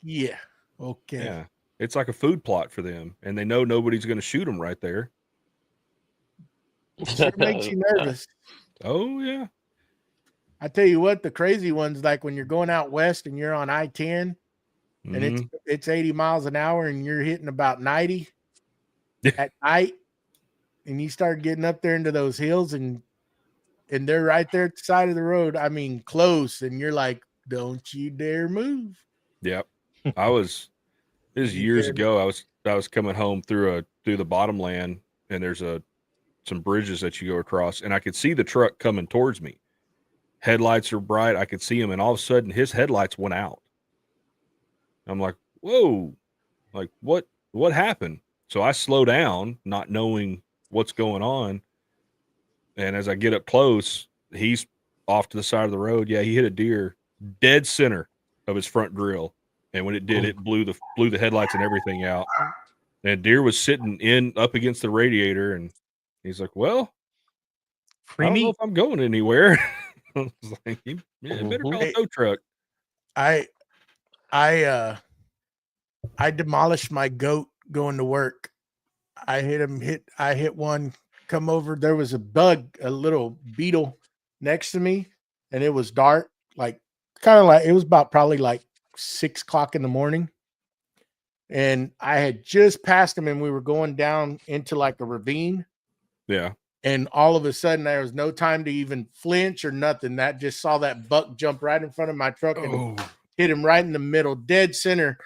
Yeah. Okay. Yeah. It's like a food plot for them, and they know nobody's going to shoot them right there. It makes you nervous. Oh, yeah. I tell you what, the crazy ones, like when you're going out west and you're on I-10 and it's 80 miles an hour and you're hitting about 90 at night, and you start getting up there into those hills and they're right there at the side of the road. I mean, close, and you're like, don't you dare move. Yep. This was years ago. I was coming home through the bottomland, and there's some bridges that you go across, and I could see the truck coming towards me. Headlights are bright. I could see him, and all of a sudden his headlights went out. I'm like, whoa, like what happened? So I slow down, not knowing what's going on. And as I get up close, he's off to the side of the road. Yeah, he hit a deer dead center of his front grill. And when it did, it blew the headlights and everything out. And deer was sitting up against the radiator, and he's like, well, I don't know if I'm going anywhere. I was like, better call a tow truck. I demolished my goat going to work. I hit one come over. There was a little beetle next to me, and it was dark, like kind of like it was about probably like 6 o'clock in the morning. And I had just passed him, and we were going down into like a ravine. Yeah. And all of a sudden, there was no time to even flinch or nothing. That just saw that buck jump right in front of my truck and hit him right in the middle, dead center.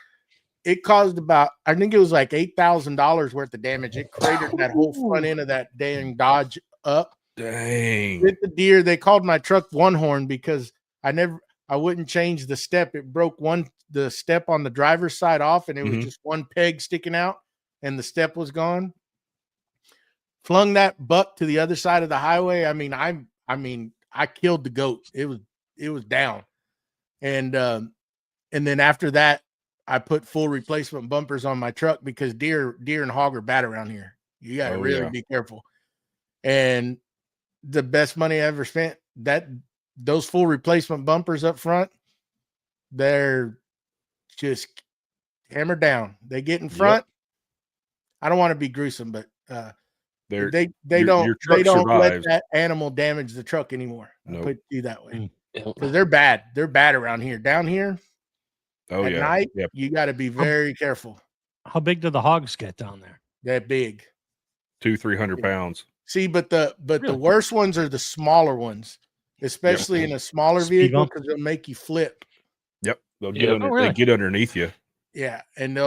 It caused about, I think it was like $8,000 worth of damage. It cratered that whole front end of that dang Dodge up. Dang. With the deer, they called my truck One Horn because I wouldn't change the step. It broke the step on the driver's side off, and it was just one peg sticking out, and the step was gone. Flung that buck to the other side of the highway. I mean, I killed the goat. It was down. And then after that, I put full replacement bumpers on my truck because deer and hog are bad around here. You got to really be careful. And the best money I ever spent, those full replacement bumpers up front, they're just hammered down. They get in front. Yep. I don't want to be gruesome, but they don't let that animal damage the truck anymore. I'll put it that way. Because they're bad. They're bad around here. Down here, at night, you got to be very careful. How big do the hogs get down there? That big. 200-300 pounds. See, but the worst ones are the smaller ones, especially in a smaller vehicle, because they'll make you flip. They'll Yeah. Oh, really? they get underneath you. Yeah, and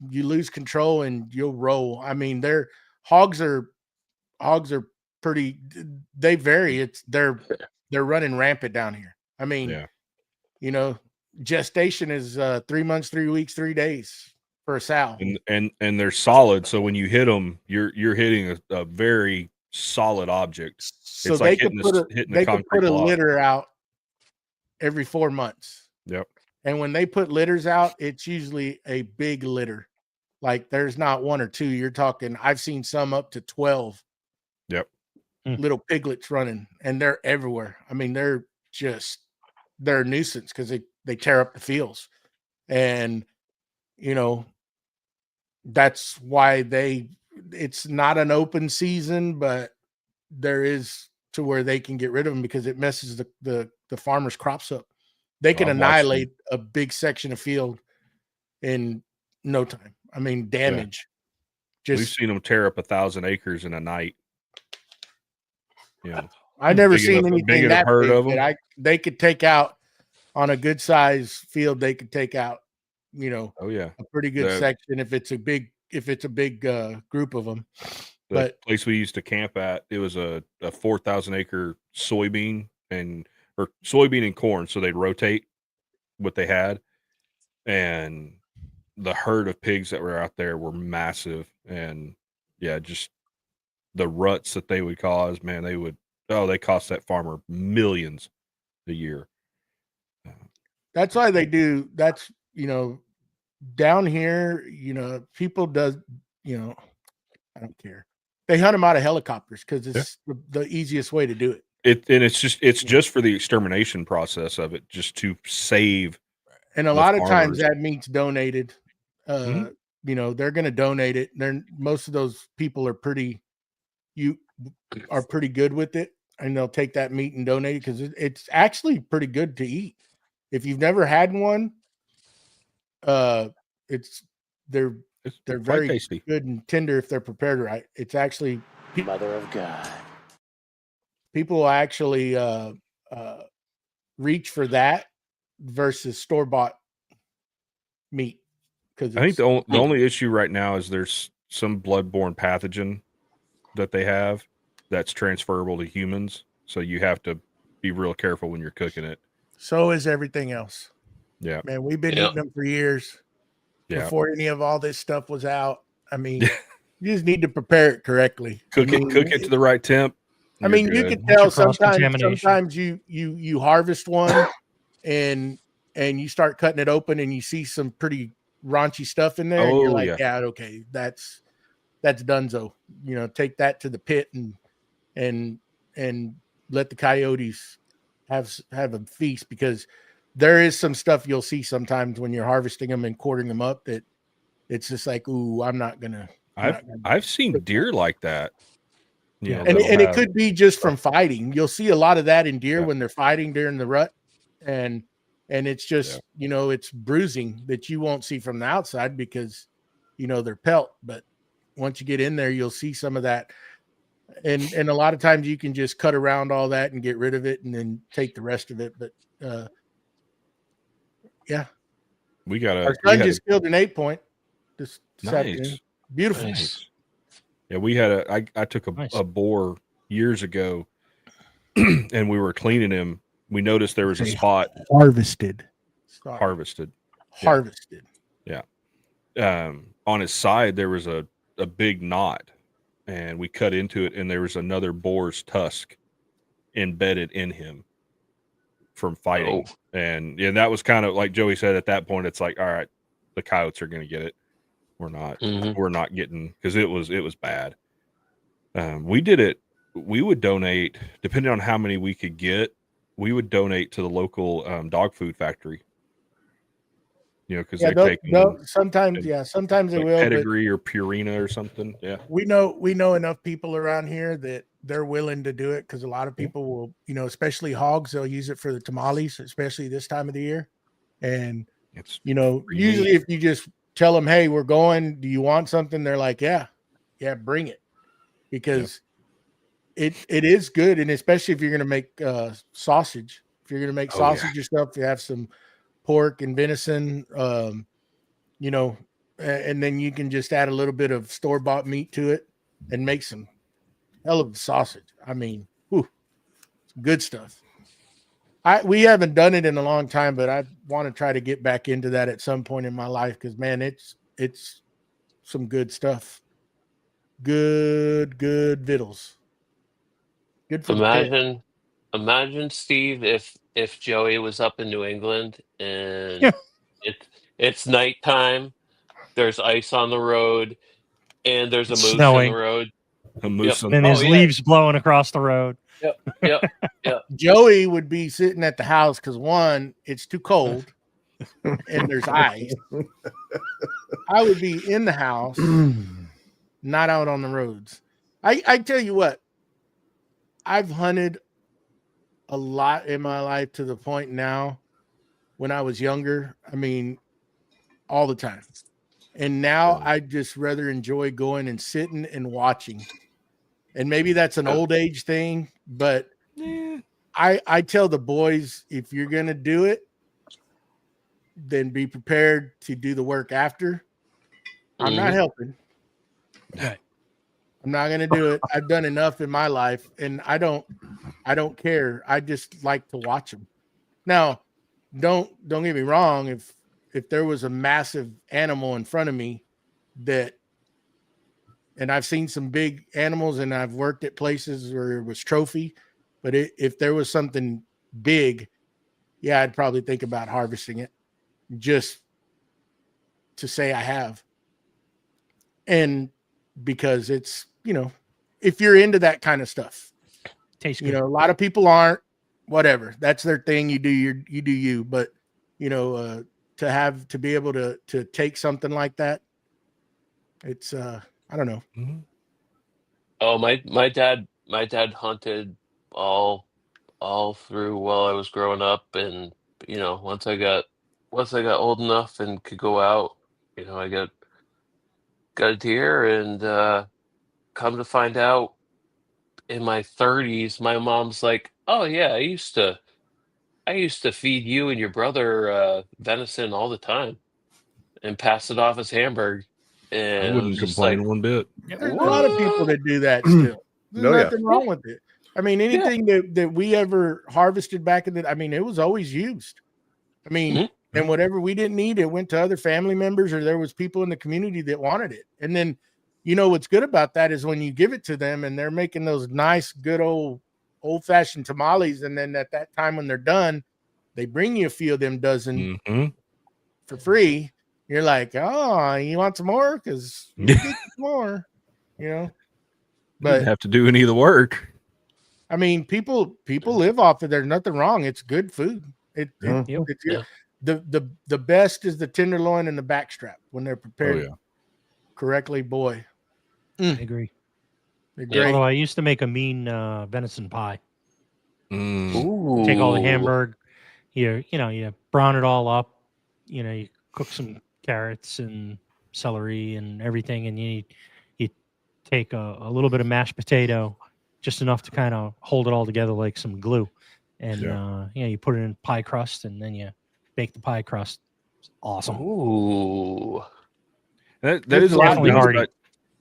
you lose control and you'll roll. I mean, hogs are pretty. They vary. They're running rampant down here. I mean, Yeah. you know, gestation is 3 months, 3 weeks, 3 days for a sow. And they're solid. So when you hit them, you're hitting a very solid object. So It's they like could hitting put the concrete a block. litter out every 4 months. Yep. And when they put litters out, it's usually a big litter. Like there's not one or two. You're talking, I've seen some up to 12 Yep. little piglets running, and they're everywhere. I mean, they're a nuisance because they tear up the fields. And, you know, that's why it's not an open season, but there is to where they can get rid of them because it messes the farmer's crops up. They can annihilate a big section of field in no time. I mean, damage. We've seen them tear up 1,000 acres in a night. Yeah. I've never Big seen enough- anything big that enough herd big of 'em? that they could take out on a good size field. They could take out, you know, Oh yeah. a pretty good section if it's a big group of them. The place we used to camp at, it was a 4,000 acre soybean and corn. So they'd rotate what they had. And the herd of pigs that were out there were massive. And yeah, just the ruts that they would cause, man, they cost that farmer millions a year. That's why they do. That's, you know, down here, you know, people does, you know, I don't care. They hunt them out of helicopters because it's the easiest way to do it. It's just for the extermination process of it, just to save. And a lot of times that meat's donated. You know, they're going to donate it. Most of those people are pretty good with it, and they'll take that meat and donate it because it's actually pretty good to eat. If you've never had one, they're very tasty, good and tender if they're prepared right. It's actually Mother of God. People will actually reach for that versus store-bought meat. Because I think the only issue right now is there's some bloodborne pathogen that they have that's transferable to humans. So you have to be real careful when you're cooking it. So is everything else. Yeah. Man, we've been eating them for years before any of all this stuff was out. I mean, you just need to prepare it correctly. Cook it to the right temp. I mean, you can tell sometimes you harvest one and you start cutting it open and you see some pretty raunchy stuff in there. And you're like, yeah, okay, that's donezo. You know, take that to the pit and let the coyotes have a feast, because there is some stuff you'll see sometimes when you're harvesting them and quartering them up that it's just like, ooh, I'm not gonna. I've seen deer like that. Yeah, and it could be just from fighting. You'll see a lot of that in deer when they're fighting during the rut, and it's just you know, it's bruising that you won't see from the outside because you know they're pelt. But once you get in there, you'll see some of that, and a lot of times you can just cut around all that and get rid of it, and then take the rest of it. But yeah, our son just killed an 8-point this afternoon. Beautiful. Nice. Yeah, we had I took a boar years ago, and we were cleaning him. We noticed there was a spot harvested. Yeah. On his side there was a big knot, and we cut into it, and there was another boar's tusk embedded in him from fighting. And that was kind of like Joey said, at that point it's like, all right, the coyotes are going to get it. We're not getting, because it was bad. We did it. We would donate, depending on how many we could get. We would donate to the local dog food factory. You know, because they take sometimes they will. Pedigree or Purina or something. Yeah, we know enough people around here that they're willing to do it, because a lot of people will, you know, especially hogs, they'll use it for the tamales, especially this time of the year. And it's, you know, usually if you just tell them, hey, we're going, do you want something? They're like, yeah, bring it, because it is good. And especially if you're going to make sausage, if you're going to make sausage yourself, you have some pork and venison, you know, and then you can just add a little bit of store-bought meat to it and make some hell of a sausage. I mean, whew, good stuff. We haven't done it in a long time, but I want to try to get back into that at some point in my life because, man, it's some good stuff. Good victuals. Good for the pit. Imagine Steve if Joey was up in New England and it's nighttime, there's ice on the road, and there's a It's moose snowing. in the road. A moose. Yep. And Oh, his yeah. leaves blowing across the road. Yep. Joey would be sitting at the house because one, it's too cold and there's ice. I would be in the house, not out on the roads. I tell you what, I've hunted a lot in my life to the point now when I was younger. I mean, all the time. And now I just rather enjoy going and sitting and watching. And maybe that's an old age thing, but I tell the boys, if you're going to do it, then be prepared to do the work after. I'm not helping. Right. I'm not going to do it. I've done enough in my life and I don't care. I just like to watch them. Now, don't get me wrong. If there was a massive animal in front of me and I've seen some big animals and I've worked at places where it was trophy, but if there was something big, yeah, I'd probably think about harvesting it just to say I have. And because it's, you know, if you're into that kind of stuff, Tastes good. you know, a lot of people aren't, whatever, that's their thing. You do you, but you know, to be able to take something like that, it's, I don't know. Mm-hmm. Oh, my dad hunted all through while I was growing up, and you know, once I got old enough and could go out, you know, I got a deer, and come to find out, in my 30s, my mom's like, "Oh yeah, I used to feed you and your brother venison all the time, and pass it off as hamburger." And I I wouldn't was just complain like, one bit. There's a lot of people that do that still. There's Oh, yeah. nothing wrong with it. I mean, anything that we ever harvested back in the, I mean, it was always used. I mean, and whatever we didn't need, it went to other family members or there was people in the community that wanted it. And then, you know, what's good about that is when you give it to them and they're making those nice, good old fashioned tamales. And then at that time when they're done, they bring you a few of them dozen for free. You're like, oh, you want some more? Because you get some more, you know. But But have to do any of the work. I mean, people live off it. There's nothing wrong. It's good food. It's good. The best is the tenderloin and the backstrap when they're prepared correctly. Boy, I agree. they're great. Although I used to make a mean venison pie. "Ooh, Take all the hamburg, you brown it all up. You know, you cook some carrots and celery and everything, and you take a little bit of mashed potato, just enough to kind of hold it all together like some glue, and you put it in pie crust, and then you bake the pie crust. It's awesome. Ooh." That is definitely hearty. hearty.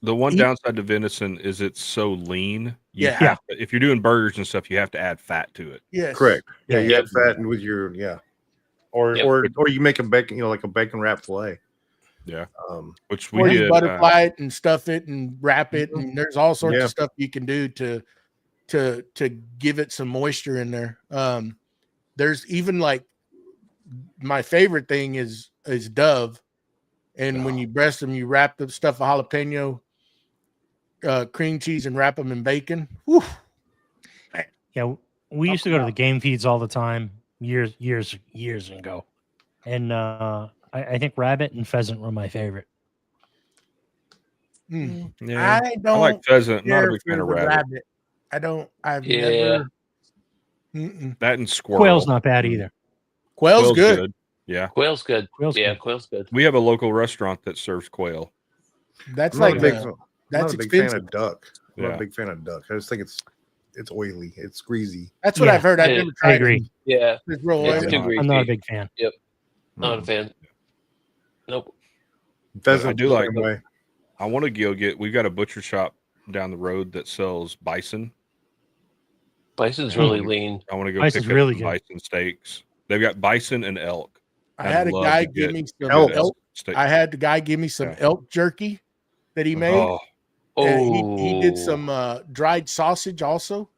The one downside to venison is it's so lean. You Yeah. have to, if you're doing burgers and stuff, you have to add fat to it. Yes. Correct. Yeah, you Yep. add fat with your or you make a bacon, like a bacon wrap fillet. Yeah. Which Or we you did. butterfly it and stuff it and wrap it, and there's all sorts of stuff you can do to give it some moisture in there. There's even like my favorite thing is Dove, and when you breast them, you wrap the stuff of jalapeno, cream cheese, and wrap them in bacon. Whew. Yeah, we used to go to the game feeds all the time years ago, and I think rabbit and pheasant were my favorite. Yeah. I I like pheasant. Not a big care fan of for the rabbit. I've Yeah. never. That and squirrel. Quail's not bad either. Quail's good. Yeah. Quail's good. Quail's good. Quail's good. We have a local restaurant that serves quail. That's I'm not like a big, that's I'm not a big expensive. fan of duck. I'm not Yeah. a big fan of duck. I just think it's oily. It's greasy. That's what Yeah. I've heard. I've never I tried agree. it. Yeah. It's real It's oily. too greasy. I'm not a big fan. Not a fan. Nope. Pheasant I do like- way. I want to go get. We've got a butcher shop down the road that sells bison. Bison's Hmm. really lean. I want to go Bison's pick up really some good. bison steaks. They've got bison and elk. I I'd had a love guy to give get me some elk. elk. steak. I had the guy give me some Yeah. elk jerky that he made. Oh, He did some dried sausage also.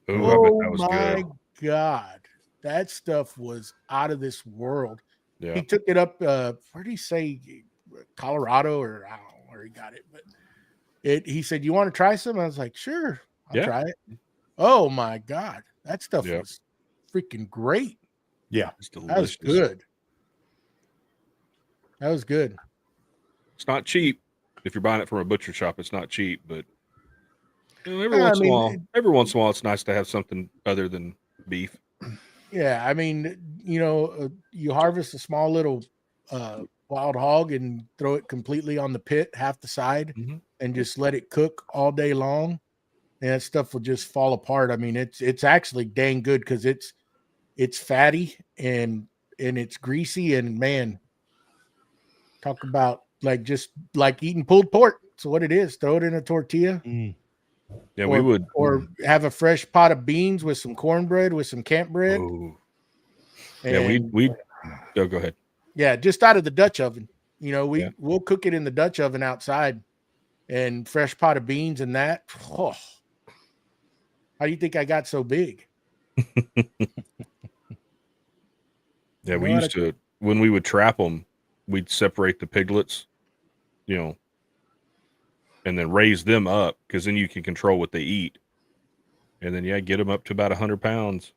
ooh, I bet Oh that was my good. God. That stuff was out of this world. Yeah. He took it up, where did he say? Colorado, or I don't know where he got it, but he said, "You want to try some?" I was like, "Sure, I'll Yeah. try it." Oh my God. That stuff Yeah. was freaking great. It's That was delicious. good. That was good. It's not cheap. If you're buying it from a butcher shop, it's not cheap, but every Yeah, I once in a mean, while, it's nice to have something other than beef. Yeah, I mean, you harvest a small little wild hog and throw it completely on the pit, half the side, Mhm. and just let it cook all day long, and that stuff will just fall apart. I mean, it's actually dang good because it's fatty and it's greasy, and man, talk about just like eating pulled pork. So what it is, throw it in a tortilla. Mm. Yeah, or, we would. or have a fresh pot of beans with some cornbread with some camp bread. Ooh. Yeah, we. Oh, go ahead. Yeah, just out of the Dutch oven. Yeah. We'll cook it in the Dutch oven outside, and fresh pot of beans and that. Oh, how do you think I got so big? Yeah, You we know what used to, when we would trap them, we'd separate the piglets, and then raise them up, because then you can control what they eat. And then, get them up to about 100 pounds.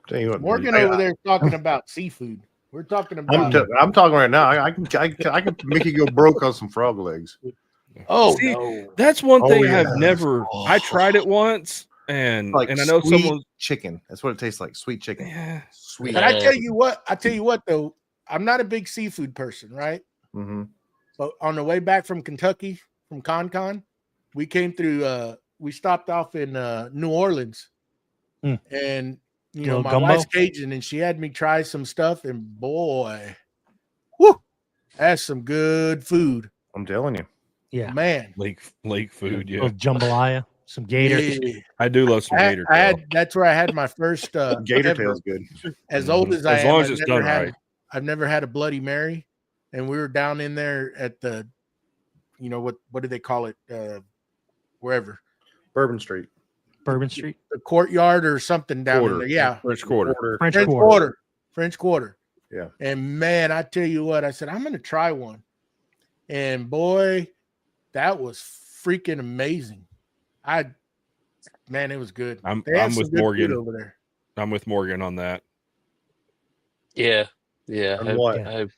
Tell you what, Morgan over there talking about seafood. We're talking about. I'm talking right now. I can make you go broke on some frog legs. Oh See, no! That's one Oh, thing yeah. I've never. I tried it once, and Like I know sweet someone. chicken. That's what it tastes like. Sweet chicken. Yeah. Sweet. But I tell you what though, I'm not a big seafood person, right? Mm-hmm. But on the way back from Kentucky, from Con, we came through. We stopped off in New Orleans, and Little my gumbo? wife's Cajun, and she had me try some stuff, and boy, whoo, that's some good food, I'm telling you. Yeah. man. Lake food. Yeah, Little jambalaya, some gator. Yeah. I do love some gator. That's where I had my first Gator ever. tail's good. As old as I As am, long as it's done right. I've never had a Bloody Mary, and we were down in there at the, what do they call it? Wherever. Bourbon Street. Bourbon Street. The courtyard or something down in there. Yeah. French Quarter. French French Quarter. Quarter. French Quarter. Yeah. And man, I tell you what, I said, I'm going to try one. And boy, that was freaking amazing. Man, it was good. I'm They had some with good food Morgan. over there. I'm with Morgan on that. Yeah. And what? Frog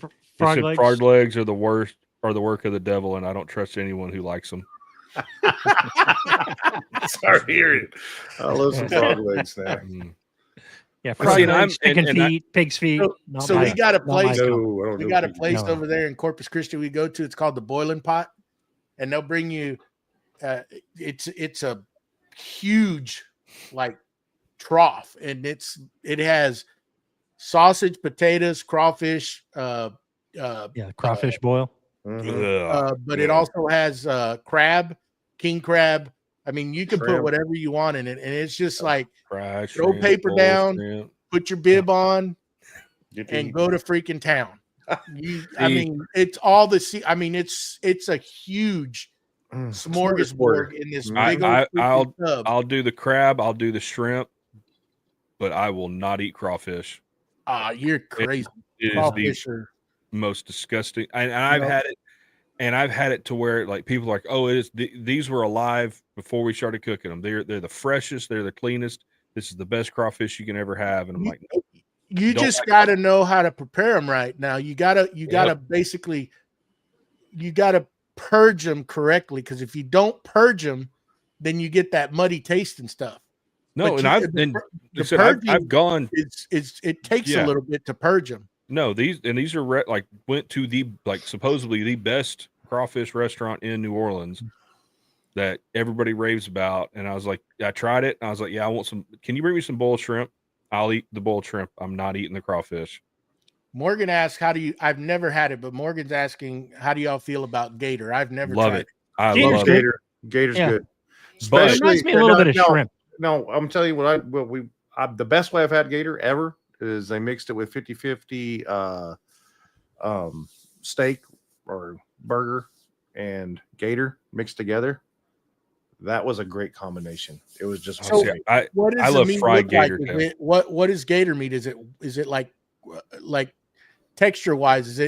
He said legs. frog legs are the worst, are the work of the devil, and I don't trust anyone who likes them. Sorry to hear it. I love some frog legs now. Yeah, I frog see, and legs, I'm- chicken and I- feet, pig's feet. So we got a place. No, I don't We do got a piggy. place No. over there in Corpus Christi we go to. It's called the Boiling Pot, and they'll bring you. It's a huge trough, and it has sausage, potatoes, crawfish, crawfish boil. Mhm. but it also has crab, king crab. I mean, you can put Shrimp. whatever you want in it, and it's just like Fry, throw shrimp, paper boiled down, shrimp. put your bib on, Get to and eat. go to freaking town. I See- mean, it's all the. I mean, it's a huge smorgasbord in this big old freaking tub. I'll do the crab. I'll do the shrimp, but I will not eat crawfish. You're crazy. It is the Crawfish are most disgusting. And I've had it, and I've had it to where people are like, oh, it is. These were alive before we started cooking them. They're the freshest. They're the cleanest. This is the best crawfish you can ever have. And I'm like, you don't just like got to know how to prepare them right. Now you gotta basically purge them correctly, because if you don't purge them, then you get that muddy taste and stuff. no. But And the I've purging gone. it takes Yeah. a little bit to purge them. No, these are went to the supposedly the best crawfish restaurant in New Orleans that everybody raves about, and I was like, I tried it, and I was like, yeah, I want some. Can you bring me some boiled shrimp? I'll eat the boiled shrimp. I'm not eating the crawfish. Morgan asks, I've never had it, but Morgan's asking, how do y'all feel about gator? I've never Love tried it. I Gator's love good. it. Gator. Gator's Yeah. good. But- It reminds me a little bit of shrimp. No, I'm telling you the best way I've had gator ever is they mixed it with 50-50 steak or burger and gator mixed together. That was a great combination. It was just So- great. What does I the love meat fried look like? gator Is tail. it, what is gator meat? Is it like texture wise?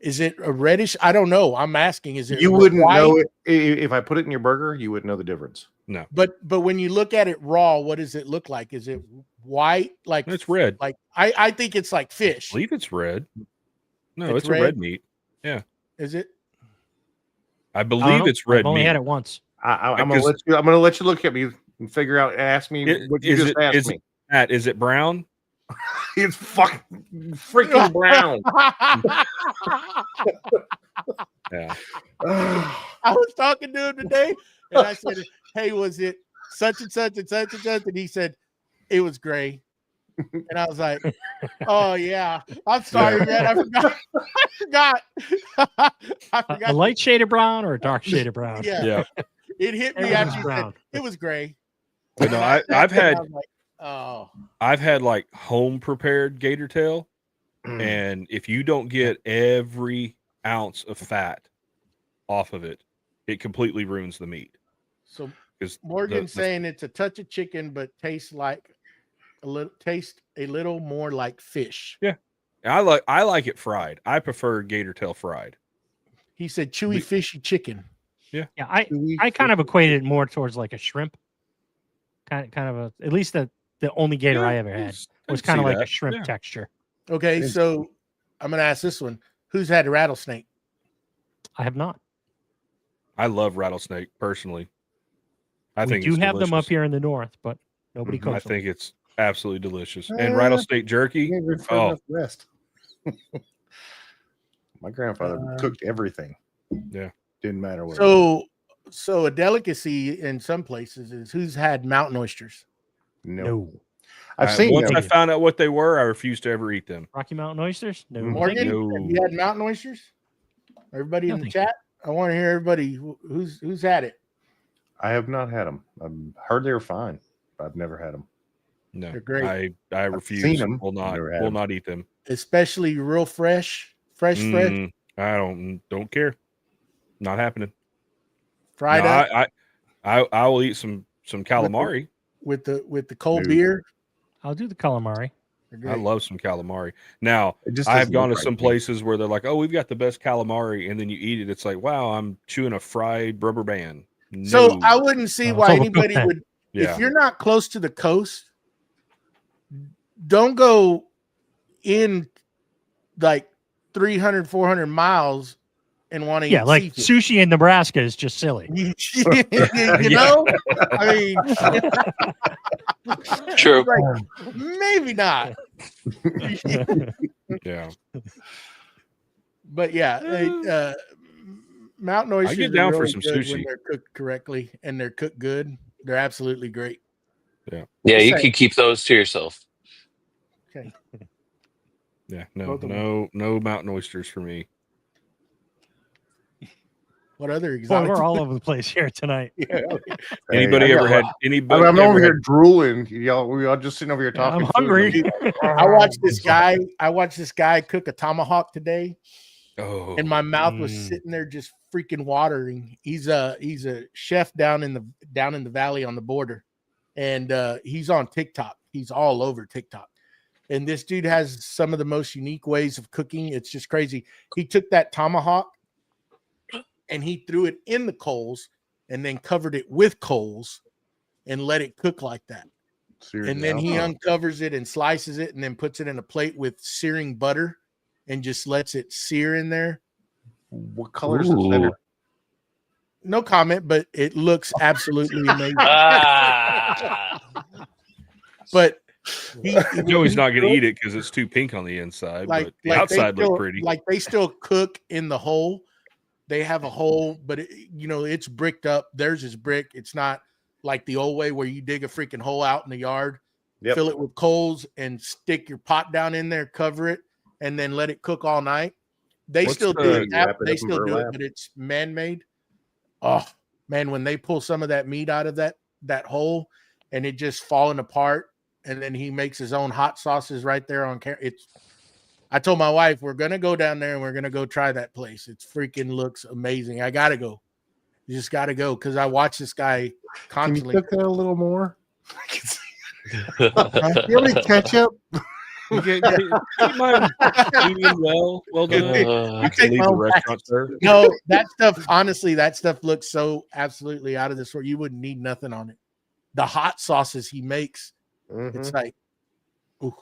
Is it a reddish? I don't know. I'm asking. Is it You wouldn't white? know it if I put it in your burger. You wouldn't know the difference. No, But when you look at it raw, what does it look like? Is it white? Like it's red. Like I think it's like I fish. believe it's red. No, It's it's a red meat. Is it? I I don't believe know. it's red I've only meat. had it once. I'm Because- gonna let you look at me and figure out. Ask me what you just asked me. Matt, is it brown? It's fucking freaking brown. Yeah. I was talking to him today, and I said, "Hey, was it such and such and such and such?" And he said, "It was gray." And I was like, "Oh yeah, I'm sorry, man. I forgot. I forgot. A light shade of brown or a dark shade of brown? Yeah, Yeah. it hit me Everything's after you said brown. it was gray." But no, And I've had I was like, "Oh, I've had like home prepared gator tail, Mm. and if you don't get every ounce of fat off of it, it completely ruins the meat. so." 'Cause Morgan's the- saying it's a touch of chicken, but tastes a little more like fish. I like it fried. I prefer gator tail fried. He said chewy, fishy chicken. Yeah, I kind of equated it more towards like a shrimp. Kind of at least the only gator Yeah, I ever had I was can kind of see like a that. shrimp Yeah. texture. Okay, Yes. so I'm gonna ask this one: who's had a rattlesnake? I have not. I love rattlesnake personally. I We think do it's have them up delicious. here in the north, but nobody Mhm. cooks I them. think it's absolutely delicious. And rattlesnake jerky. Oh, Rest. My grandfather cooked everything. Yeah. Didn't matter what. So a delicacy in some places is who's had mountain oysters. no. I've I- seen once them. I found out what they were, I refused to ever eat them. Rocky Mountain oysters? No. Mhm. thank Morgan, you. No. have you had mountain oysters? Everybody No, in the thank chat, I want to hear everybody who's had it. I have not had them. I've heard they were fine. But I've never had them. No, They're great. I seen refuse. them, Will not never had will them. not eat them. Especially real fresh. Mm, I don't care. Not happening. Fried No, up I will eat some calamari. with the cold Dude. beer. I'll do the calamari. They're I great. love some calamari. Now It just I have doesn't gone to look some right me. places where they're like, "Oh, we've got the best calamari," and then you eat it. It's like, "Wow, I'm chewing a fried rubber band." So No. I wouldn't see No, why it's overcooked anybody then. would. yeah, If you're not close to the coast, don't go in like 300, 400 miles and want to Yeah, eat like seafood. sushi in Nebraska is just silly. you know, I mean, True. like, maybe not, yeah. but yeah, mountain oysters get down are for really some good when sushi. they're cooked correctly and they're cooked good. They're absolutely great. Yeah, Just you saying. can keep those to yourself. Okay, Yeah, no, Both of them. no mountain oysters for me. what other Boy, exotic? we're all over the place here tonight. Anybody Hey, I ever got- had anybody? I'm over ever here had- drooling. We all just sitting over here Yeah, talking. I'm food. hungry. I watched this guy cook a tomahawk today. Oh, And my mouth was Mm. sitting there just freaking watering. He's a chef down in the valley on the border, and he's on TikTok. He's all over TikTok. And this dude has some of the most unique ways of cooking. It's just crazy. He took that tomahawk and he threw it in the coals and then covered it with coals and let it cook like that. Seriously, And then he huh? uncovers it and slices it and then puts it in a plate with searing butter and just lets it sear in there. What color is the center? No comment, but it looks absolutely amazing. Ah, But Joey's not going to eat it because it's too pink on the inside, but the outside looks pretty. Like they still cook in the hole. They have a hole, but it's bricked up. Theirs is brick. It's not like the old way where you dig a freaking hole out in the yard Yep. fill it with coals, and stick your pot down in there, cover it, and then let it cook all night. They What's still do the- it. You wrap it They up in still do it, burlap. but it's man-made. Oh man, when they pull some of that meat out of that hole and it just falling apart, and then he makes his own hot sauces right there on camera. I told my wife we're gonna go down there and we're gonna go try that place. It freaking looks amazing. I gotta go. You just gotta go because I watch this guy Can you constantly. cook that a little more? You have any ketchup? You get mine medium well done. You take can leave my the own restaurant, sir. No, that stuff, honestly, that stuff looks so absolutely out of this world. You wouldn't need nothing on it. The hot sauces he makes, it's like, ooh,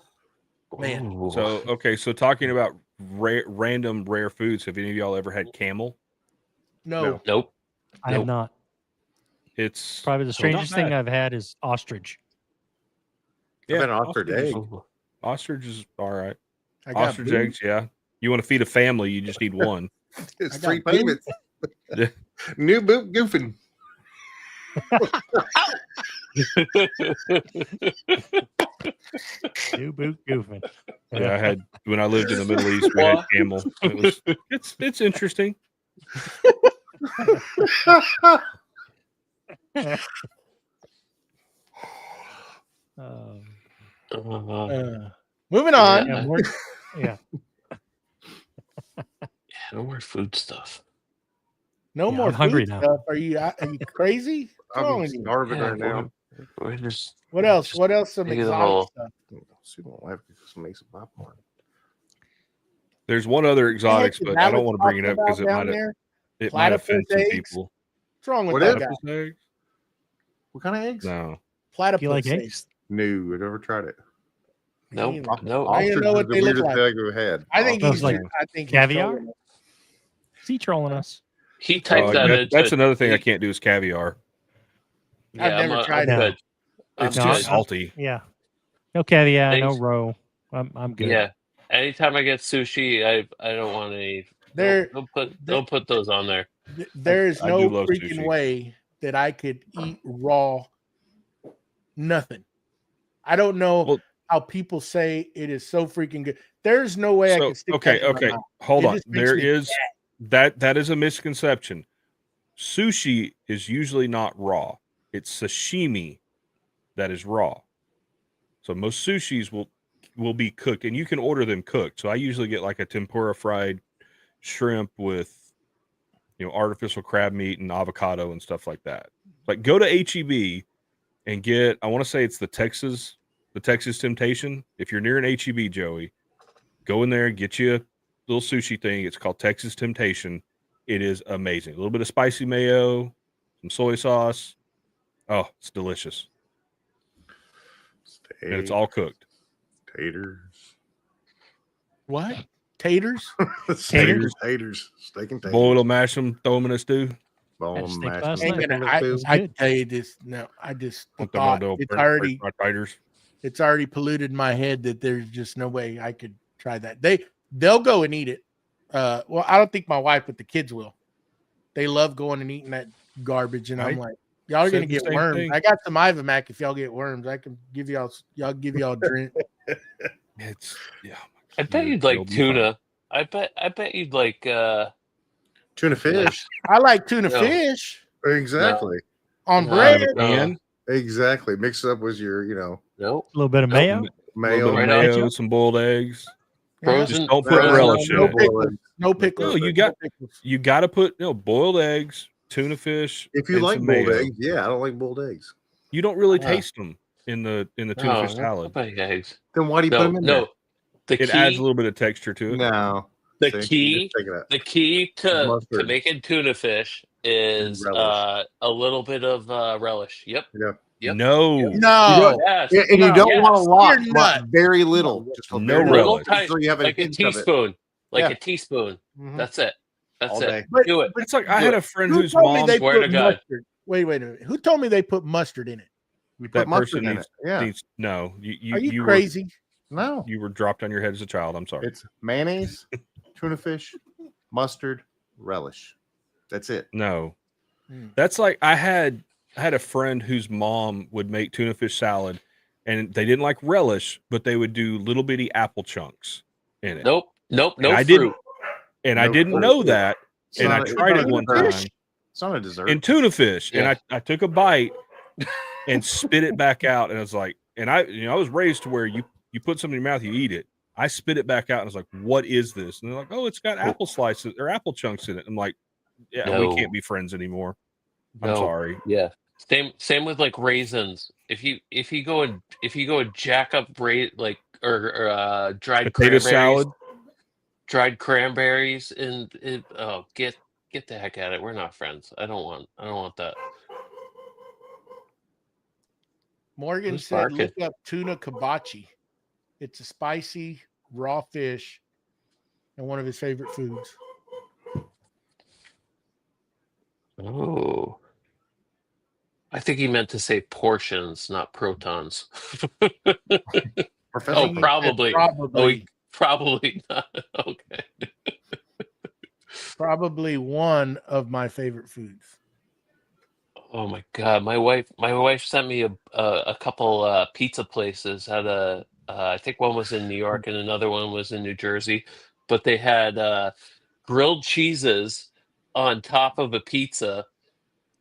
man. Ooh. So okay, so talking about random rare foods, have any of y'all ever had camel? No. Nope. I have Nope. not. It's Probably the not strangest thing bad. I've had is ostrich. I've had an ostrich egg. Ostrich is all right. I got Ostrich booze. eggs, yeah. You want to feed a family, you just need one. It's I 3 got booze. payments. Yeah. New boot goofing. New boot goofing. Yeah, I had when I lived in the Middle East, we had camel. It's interesting. Moving on. Yeah, more, yeah. No more food stuff. No Yeah, more I'm hungry food now. stuff. Are you crazy? What's wrong I'm with you? starving Yeah, right now. we're just What else? just What else? Some think of the exotic whole- stuff. See, my wife just make some popcorn. There's one other exotics, What the but heck I is don't want to bring it Alex up because talking about down there? it might offend Platypus some eggs? people. What's wrong with What that is? guy? Platypus eggs? What kind of eggs? No. Platypus Do you like eggs. eggs? No, I never tried it. Nope. Ain't- Nope. I don't know what they look like. Egg I've had. I think Smells he's like I think he's caviar? trolling us. Is he trolling us? He typed Oh, that into. that's another thing I can't do is caviar. I've never tried I'm it. good. I'm It's No, just good. salty. Yeah. No caviar, no Thanks. roe. I'm good. Yeah. Anytime I get sushi, I don't want any. There- Don't put those on there. There is I no do love freaking sushi. way that I could eat raw nothing. I don't know Well- how people say it is so freaking good. There's no way I So, could stick okay, that in my okay. mouth. Hold It on. just makes There me is that is a misconception. Sushi is usually not raw. It's sashimi that is raw. So most sushis will be cooked, and you can order them cooked. So I usually get like a tempura fried shrimp with artificial crab meat and avocado and stuff like that. Like go to HEB and get, I want to say it's the Texas Temptation. If you're near an HEB, Joey, go in there, get you a little sushi thing. It's called Texas Temptation. It is amazing. A little bit of spicy mayo, some soy sauce. Oh, it's delicious. Steak, And it's all cooked. taters. What? Taters? Taters. Steak and taters. Boil them, mash them, throw them in a stew. Bone Had steak mashed last Ain't night. gonna- potato. I Good. tell you this. No, I just the Put them on thought, the it's already polluted my head that there's just no way I could try that. They'll go and eat it. Well, I don't think my wife, but the kids will. They love going and eating that garbage, and I'm I like, y'all are said gonna the get same worms. thing. I got some Ivamac. If y'all get worms, I can give y'all a drink. It's I bet you'd like tuna. I bet you'd like Tuna fish. I like tuna No. fish Exactly. on No. bread. And Exactly. Mix it up with your, nope. A little bit of Nope. mayo. a little mayo. bit of Right mayo, now. some boiled eggs. Frozen. Just don't put No, relish in no it. pickles. No pickles. No, you got- No pickles. You got to put boiled eggs, tuna fish. If you and like some boiled mayo. eggs, yeah, I don't like boiled eggs. You don't really Yeah. taste them in the tuna No, fish salad. nobody eggs. Then why do you put them in No. The It key. adds a little bit of texture to there? it. No. The See, key. just take it out. The key to Mustard. making tuna fish is Relish. a little bit of relish. Yep. Yep. No, No. Yes. Yeah, and you No. don't Yes. want a lot, You're but nuts. very little. Just a No very relish. little. Little So you have a like a hint of it teaspoon. Like Yeah. a teaspoon. Mhm. That's it. That's all it. day. But- Do it. it's like I Do had it. a friend Who whose told me mom. they Swear put to God. mustard? Wait a minute. Who told me they put mustard in it? You put That mustard person in needs, it. Yeah. needs no. Are you were- crazy? No. you were dropped on your head as a child. I'm sorry. It's mayonnaise, tuna fish, mustard, relish. That's it. No, Hmm. that's like I had a friend whose mom would make tuna fish salad, and they didn't like relish, but they would do little bitty apple chunks in it. Nope. And No I fruit. No didn't fruit. know that, It's and I not a- tried it's it not a one dessert. time It's not a dessert. in tuna fish, Yeah. and I took a bite and spit it back out, and I was like, and I was raised to where you put something in your mouth, you eat it. I spit it back out, and I was like, what is this? And they're like, oh, it's got apple slices or apple chunks in it. I'm like, yeah, we No. can't be friends anymore. I'm No. sorry. Yeah. Same with like raisins. If you go and jack up dried Potato cranberries, salad. and oh, get the heck out of it. We're not friends. I don't want that. Morgan Who's said, barking? look up tuna kabachi. It's a spicy raw fish and one of his favorite foods. Oh. I think he meant to say portions, not protons. Professor, Oh, He said probably. Probably, Probably not. Okay. probably one of my favorite foods. Oh my God, my wife sent me a couple pizza places. Had I think one was in New York and another one was in New Jersey, but they had grilled cheeses on top of a pizza,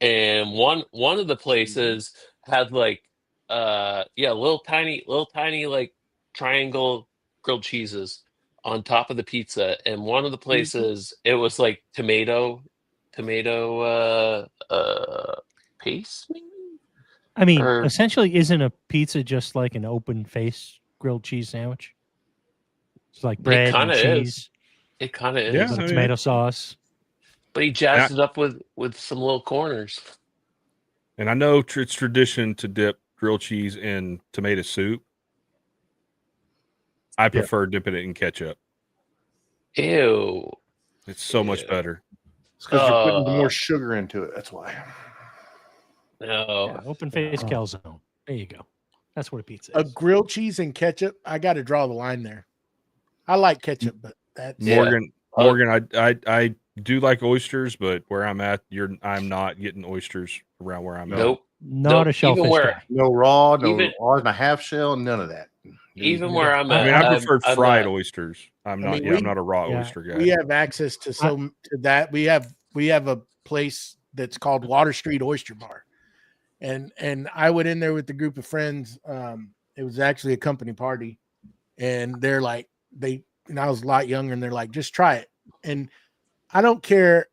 and one of the places had like little tiny like triangle grilled cheeses on top of the pizza, and one of the places it was like tomato paste maybe? I mean, Or essentially, isn't a pizza just like an open face grilled cheese sandwich? It's like bread and kinda is. cheese, It kind of Yeah. is, with Oh, tomato sauce. but he jazzed it up with some little corners. And I know it's tradition to dip grilled cheese in tomato soup. I prefer dipping it in ketchup. Ew. It's so much Ew. better. it's because you're putting more sugar into it. That's why. No. Yeah, open face calzone. There you go. That's what a pizza A is. grilled cheese and ketchup, I got to draw the line there. I like ketchup, but that's Yeah. Morgan, I do like oysters, but where I'm at, I'm not getting oysters around where I'm at. Nope. Not a shellfish where- guy. No raw, no Even- raw and a half shell, none of that. Even where I'm I at, mean, I preferred I'm fried not- oysters. I'm I not. mean, I'm not a raw yeah, oyster guy. we have access to to that. We have a place that's called Water Street Oyster Bar, and I went in there with a group of friends. It was actually a company party, and they're like and I was a lot younger, and they're like, just try it. And I don't care.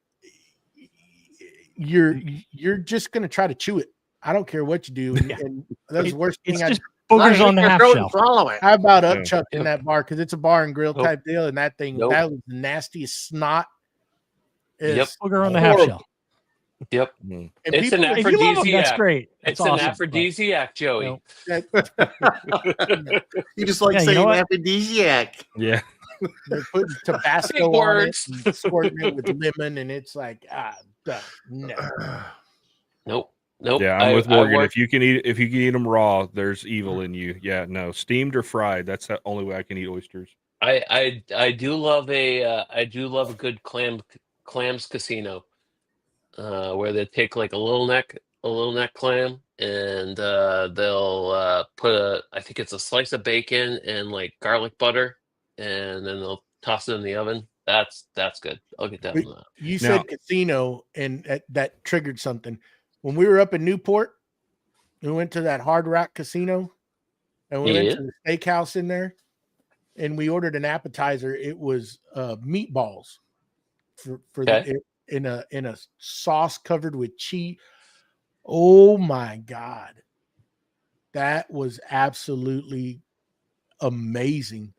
You're just gonna try to chew it. I don't care what you do. And, Yeah. and that's the worst It's thing. just boogers on the half shell. Swallow it. How about Yeah. upchuck in that bar? Because it's a bar and grill Nope. type deal, and that thing Nope. that was the nastiest snot. Is Yep. Booger on the half horrible. shell. Yep. Mm. And It's an people, If you love them, that's aphrodisiac. great. It's That's an awesome. but- aphrodisiac, Joey. No. You just like Yeah, you know saying what? aphrodisiac. Yeah. they're putting Big Tabasco on it, words. and squirting it with lemon, and it's like no. Nope. Nope. Yeah, I'm with Morgan. work- If you can eat them raw, there's evil in you. Yeah, no, steamed or fried. That's the only way I can eat oysters. I do love a good clams casino, where they take like a little neck clam, and they'll put I think it's a slice of bacon and like garlic butter, and then they'll toss it in the oven. That's good. I'll get down on that. You Now- said casino, and that triggered something. When we were up in Newport, we went to that Hard Rock Casino, and we went to the steakhouse in there, and we ordered an appetizer. It was meatballs for Okay. in a sauce covered with cheese. Oh my God, that was absolutely amazing.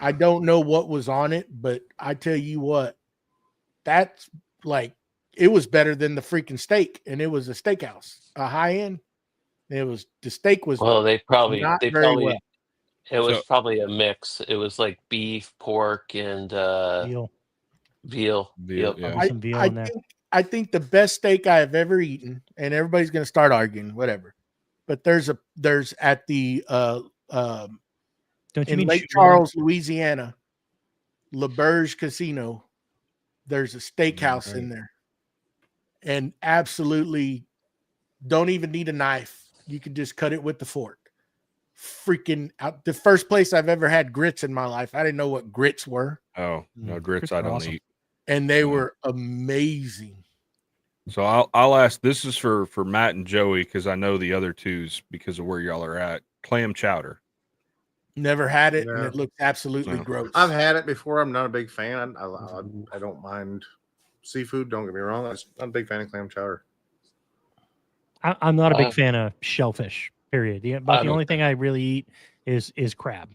I don't know what was on it, but I tell you what, that's like, it was better than the freaking steak, and it was a steakhouse, a high end. The steak was Well, not very well. it was So- probably a mix. It was like beef, pork, and Veal. veal. Veal, Yep. yeah. Some veal in there. I think the best steak I have ever eaten, and everybody's going to start arguing, whatever. But there's at the Don't you in mean Lake Sugar? Charles, Louisiana, Le Berge Casino. There's a steakhouse Right. in there, and absolutely don't even need a knife. You can just cut it with the fork. freaking out. The first place I've ever had grits in my life. I didn't know what grits were, Oh no, grits Grits I are don't awesome. eat. and they Yeah. were amazing. So I'll ask. This is for Matt and Joey because I know the other twos because of where y'all are at. Clam chowder. Never had it, and No. it looked absolutely No. gross. I've had it before. I'm not a big fan. I don't mind seafood. Don't get me wrong. I'm not a big fan of clam chowder. I'm not a big Uh, fan of shellfish. Period. But the I'm- only thing I really eat is crab.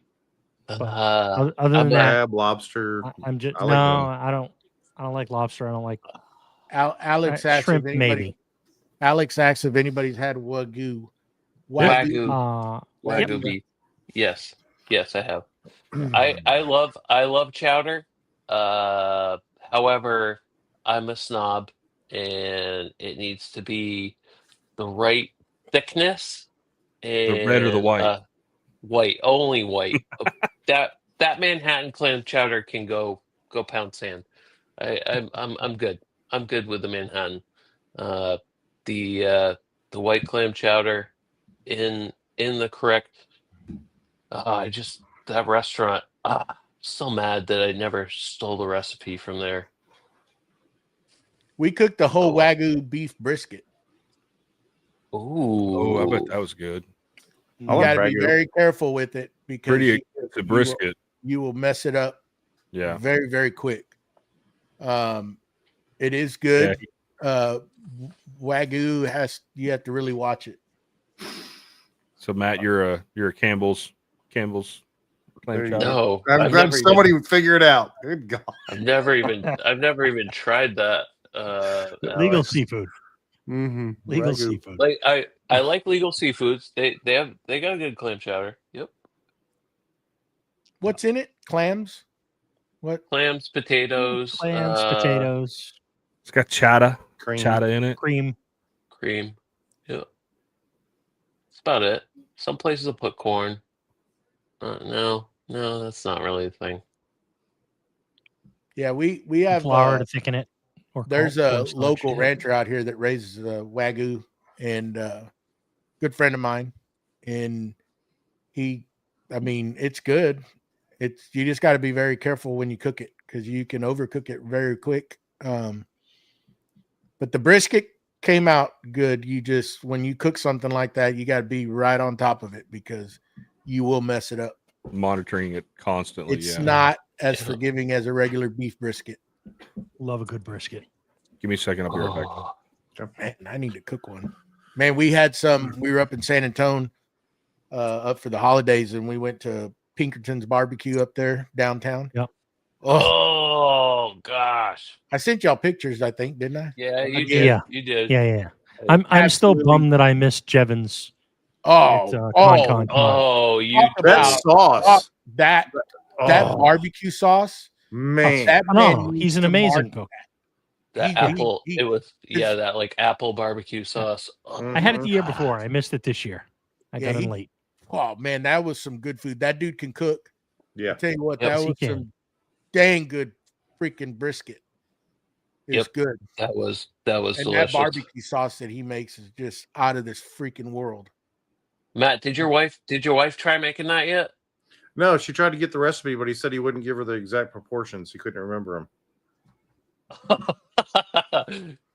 But Uh, other than I'm that, Crab, lobster. I'm just I like no. them. I don't like lobster. I don't like Alex asked shrimp. if anybody. Maybe. Alex asked if anybody's had wagyu. Wagyu. Wagyu. Wagyu beef. Yes, I have. I love chowder. However, I'm a snob, and it needs to be the right thickness. And The red or the white? White, only white. That Manhattan clam chowder can go pound sand. I'm good. I'm good with the Manhattan. Uh, the white clam chowder in the correct. I just that restaurant. So mad that I never stole the recipe from there. We cooked the whole Oh, well. wagyu beef brisket. Ooh. Oh, I bet that was good. You I like got to be wagyu. very careful with it because Pretty you expensive brisket. will mess it up Yeah. very, very quick. It is good. Wagyu you have to really watch it. So Matt, you're a Campbell's There clam you chowder. No, I'm I've glad never somebody would figure it out. Good God. I've never even tried that. Legal Alex. seafood. Mm-hmm. Legal seafood. Like I like legal seafoods. They got a good clam chowder. Yep. What's in it? Clams? What? Clams, potatoes, Clams, potatoes, It's got chata Cream. in it. cream. cream. Yep. That's about it. Some places will put corn. No, that's not really a thing. Yeah, we have Flour to thicken it. Or there's a cornstarch. local yeah. rancher out here that raises wagyu, and good friend of mine, and it's good. You just got to be very careful when you cook it because you can overcook it very quick. But the brisket came out good. When you cook something like that, you got to be right on top of it because you will mess it up. Monitoring it constantly. It's Yeah. not as Yeah. forgiving as a regular beef brisket. Love a good brisket. Give me a second. I'll be right back. Oh, Man, I need to cook one. Man, we had some. We were up in San Antonio up for the holidays, and we went to Pinkerton's barbecue up there downtown. Yep. Oh, gosh. I sent y'all pictures, I think, didn't I? Yeah, you I did. Yeah. You did. Yeah. I'm still Absolutely. bummed that I missed Jevons. Oh, Con. Oh, you Talk That about- sauce. that Oh, barbecue sauce. man. That No, man he's needs an to amazing market cook. that he- apple. he- It was that like apple barbecue sauce. Oh, I had it the year before. I missed it this year. I Yeah, got in late. Oh man, that was some good food. That dude can cook. Yeah. I tell you what, Yep. that Yes, he was can. some dang good freaking brisket. It's Yep. good. that was And delicious. that barbecue sauce that he makes is just out of this freaking world. Matt, did your wife try making that yet? No, she tried to get the recipe, but he said he wouldn't give her the exact proportions. He couldn't remember them.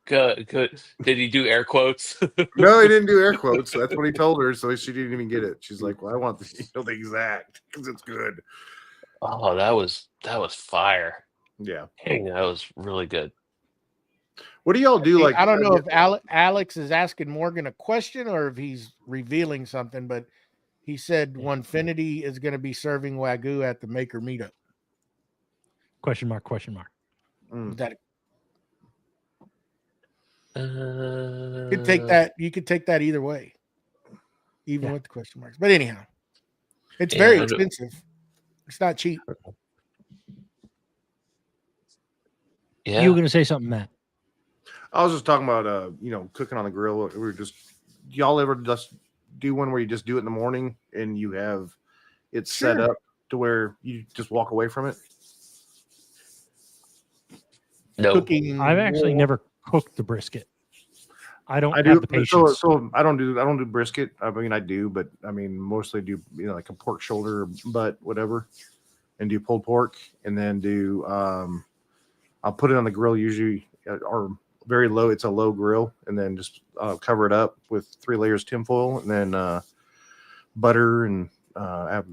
Good. Did he do air quotes? No, he didn't do air quotes. That's what he told her. So she didn't even get it. She's like, "Well, I want the exact because it's good." Oh, that was fire. Yeah. Dang, that was really good. What do y'all do? Like, I don't know if Alex is asking Morgan a question or if he's revealing something, but he said Onefinity is going to be serving Wagyu at the Maker meetup. Question mark. Is that You you could take that. You could take that either way, even with the question marks. But anyhow, it's very expensive. It's not cheap. Yeah. You were going to say something, Matt. I was just talking about cooking on the grill. We were just y'all ever just do one where you just do it in the morning and you have it set up to where you just walk away from it? No. Cooking. I've actually never cooked the brisket. I don't I do. have the patience. So I don't do brisket. I mean, I do, but I mean, mostly do like a pork shoulder, butt, whatever, and do pulled pork, and then do I'll put it on the grill usually, or very low. It's a low grill, and then just cover it up with 3 layers tinfoil, and then butter and add,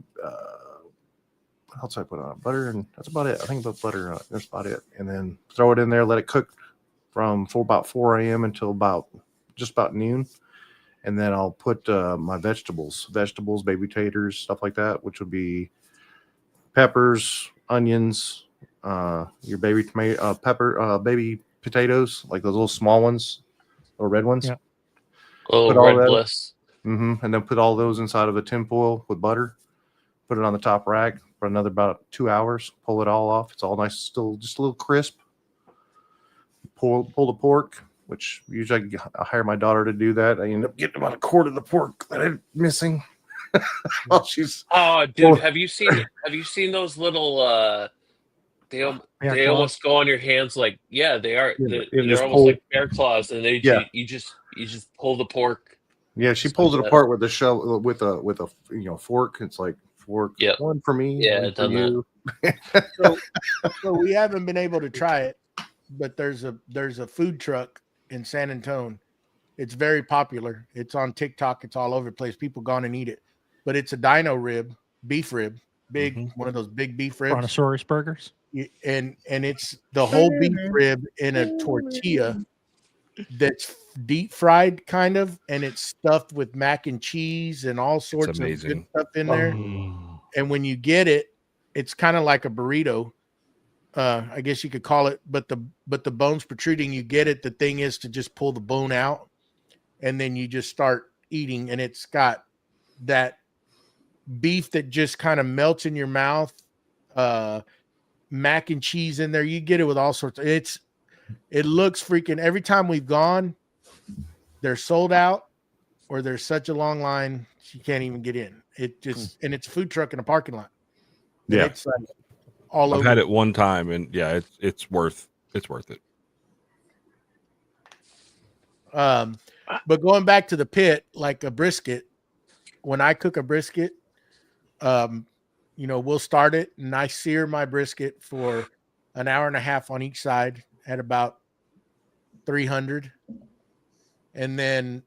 what else I put on it? Butter, and that's about it. I think about butter. That's about it, and then throw it in there, let it cook from about 4 a.m. until just about noon, and then I'll put my vegetables, baby taters, stuff like that, which would be peppers, onions, your baby tomato, baby potatoes, like those little small ones or red ones. Yeah. Oh, Put all red that- bliss. And then put all those inside of a tinfoil with butter. Put it on the top rack for another about 2 hours. Pull it all off. It's all nice, still just a little crisp. Pull the pork, which usually I hire my daughter to do that. I end up getting about a quart of the pork that I'm missing. Oh, she's Oh, dude, Well- have you seen those little they Bear they claws? almost go on your hands like, yeah, they are. Yeah, They're just almost pull- like bear claws, and Yeah. you just pull the pork. yeah. She Just pulls it like that. apart with the shell with a fork. It's like fork. Yep. One for me. Yeah, one for done that. you. So we haven't been able to try it, but there's a food truck in San Antonio. It's very popular. It's on TikTok. It's all over the place. People gone and eat it. But it's a dino rib, beef rib, big Mhm. one of those big beef ribs. Brontosaurus burgers. And it's the whole beef rib in a tortilla that's deep fried kind of, and it's stuffed with mac and cheese and all sorts of good amazing. stuff in there. And when you get it, it's kind of like a burrito. I guess you could call it, but the bone's protruding. You get it. The thing is to just pull the bone out, and then you just start eating, and it's got that beef that just kind of melts in your mouth. Mac and cheese in there. You get it with all sorts of it looks freaking every time we've gone, they're sold out or there's such a long line you can't even get in. It just and it's a food truck in a parking lot. And Yeah. it's like all I've over. had it one time, and yeah, it's worth it. But going back to the pit, like a brisket, when I cook a brisket, we'll start it and I sear my brisket for an hour and a half on each side at about 300. And then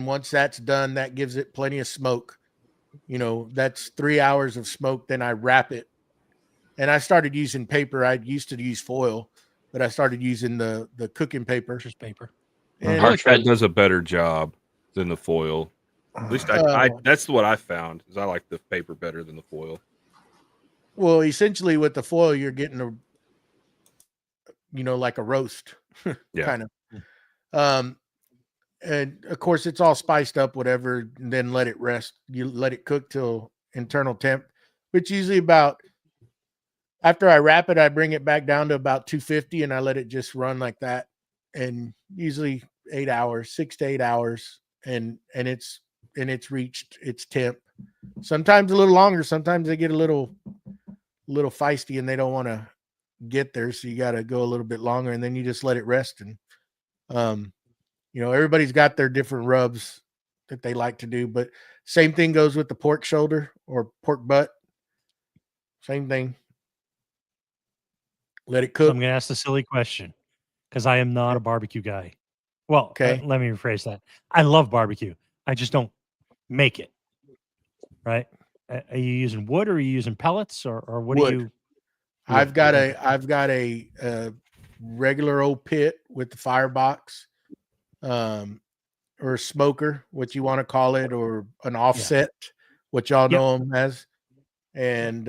once that's done, that gives it plenty of smoke. That's 3 hours of smoke. Then I wrap it. And I started using paper. I used to use foil, but I started using the cooking paper. Just paper. And I think that does a better job than the foil. At least I that's what I found. Is I like the paper better than the foil. well, essentially with the foil, you're getting like a roast, Yeah. kind of. And of course, it's all spiced up, whatever. And then let it rest. You let it cook till internal temp, which usually about after I wrap it, I bring it back down to about 250, and I let it just run like that. And usually 8 hours, 6 to 8 hours, and it's reached its temp. Sometimes a little longer. Sometimes they get a little feisty and they don't want to get there, so you got to go a little bit longer, and then you just let it rest. And everybody's got their different rubs that they like to do, but same thing goes with the pork shoulder or pork butt. Same thing. Let it So cook. I'm going to ask the silly question because I am not a barbecue guy. Well, Okay. let me rephrase that. I love barbecue. I just don't make it. Right? Are you using wood or are you using pellets or what Wood. do you? I've got a regular old pit with the firebox, or a smoker, what you want to call it, or an offset, what y'all know them as. And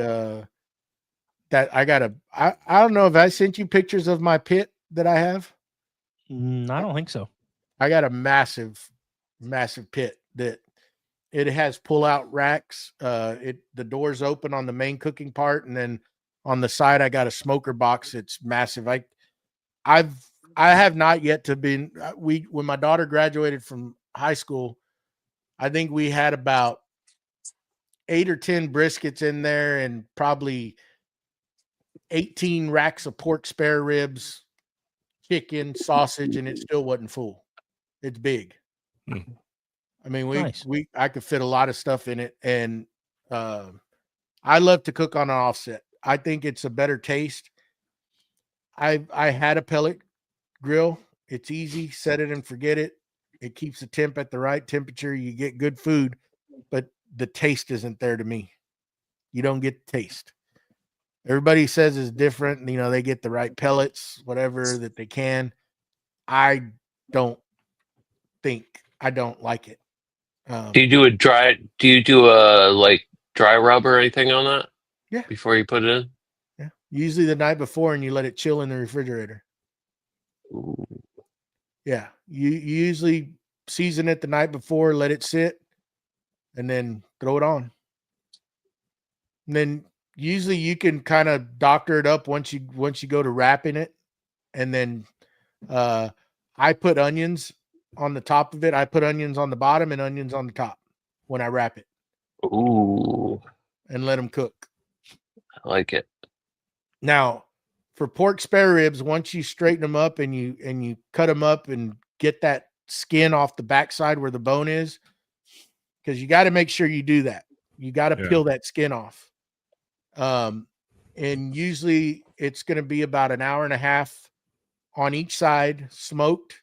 that I don't know if I sent you pictures of my pit that I have. I don't think so. I got a massive pit that it has pull-out racks. The doors open on the main cooking part, and then on the side I got a smoker box. It's massive. I have not yet to been when my daughter graduated from high school, I think we had about 8 or 10 briskets in there and probably 18 racks of pork spare ribs, chicken, sausage, and it still wasn't full. It's big. Mhm. I mean, Nice. I could fit a lot of stuff in it, and I love to cook on an offset. I think it's a better taste. I had a pellet grill. It's easy, set it and forget it. It keeps the temp at the right temperature. You get good food, but the taste isn't there to me. You don't get the taste. Everybody says it's different. You know, they get the right pellets, whatever that they can. I don't like it. Do you do a dry? Do you do a like dry rub or anything on that? Yeah. Before you put it in. Yeah. Usually the night before, and you let it chill in the refrigerator. Ooh. Yeah. You usually season it the night before, let it sit, and then throw it on. And then usually you can kind of doctor it up once you go to wrapping it. And then I put onions on the top of it. I put onions on the bottom and onions on the top when I wrap it. Ooh. And let them cook. I like it. Now, for pork spare ribs, once you straighten them up and you cut them up and get that skin off the backside where the bone is, because you got to make sure you do that. You got to peel that skin off. And usually it's going to be about an hour and a half on each side, smoked.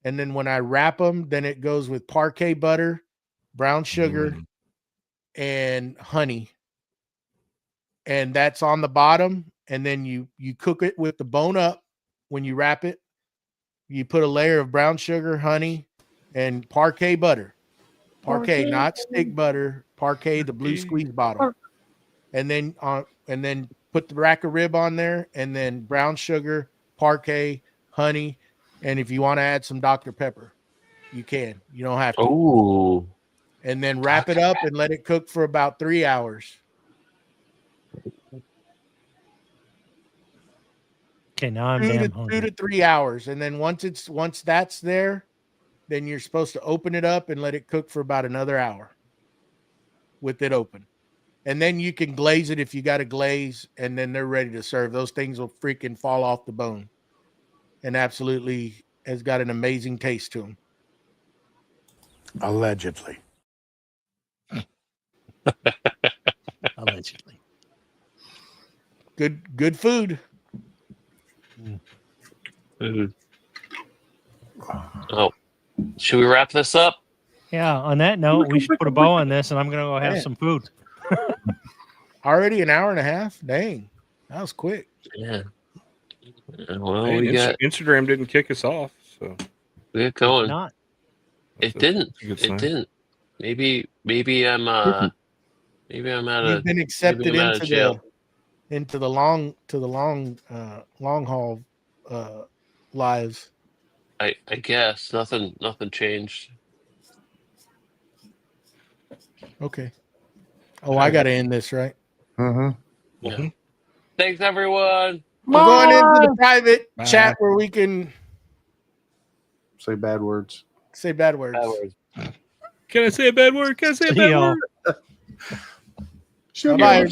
And then when I wrap them, then it goes with parquet butter, brown sugar, and honey. And that's on the bottom. And then you cook it with the bone up. When you wrap it, you put a layer of brown sugar, honey, and parquet butter. Parquet, not stick butter. Parquet, the blue squeeze bottle. And then put the rack of rib on there, and then brown sugar, parquet, honey, and if you want to add some Dr. Pepper, you can. You don't have to. Ooh. And then wrap it up and let it cook for about 3 hours. Okay, now I'm damn hungry. 2 to 3 hours, and then once that's there, then you're supposed to open it up and let it cook for about another hour with it open. And then you can glaze it if you got a glaze, and then they're ready to serve. Those things will freaking fall off the bone, and absolutely has got an amazing taste to them. Allegedly. Allegedly. Good food. Food. Oh, should we wrap this up? Yeah, on that note, we should put a bow on this, and I'm going to go have Yeah. some food. Already an hour and a half? Dang. That was quick. Yeah. Well, Hey, we got Instagram didn't kick us off, so we got going. Not. It didn't. That's a good It sign. didn't. Maybe I'm out You've of been accepted maybe I'm out of jail. into the long haul lives. I guess nothing changed. Okay. Oh, I got to end this, right? Mm-hmm. Yeah. Thanks, everyone. We're going into the private Bye. chat where we can Say bad words. say bad words. Bad words. Can I say a bad word? Can I say a See bad y'all. word? Bye-bye, everybody.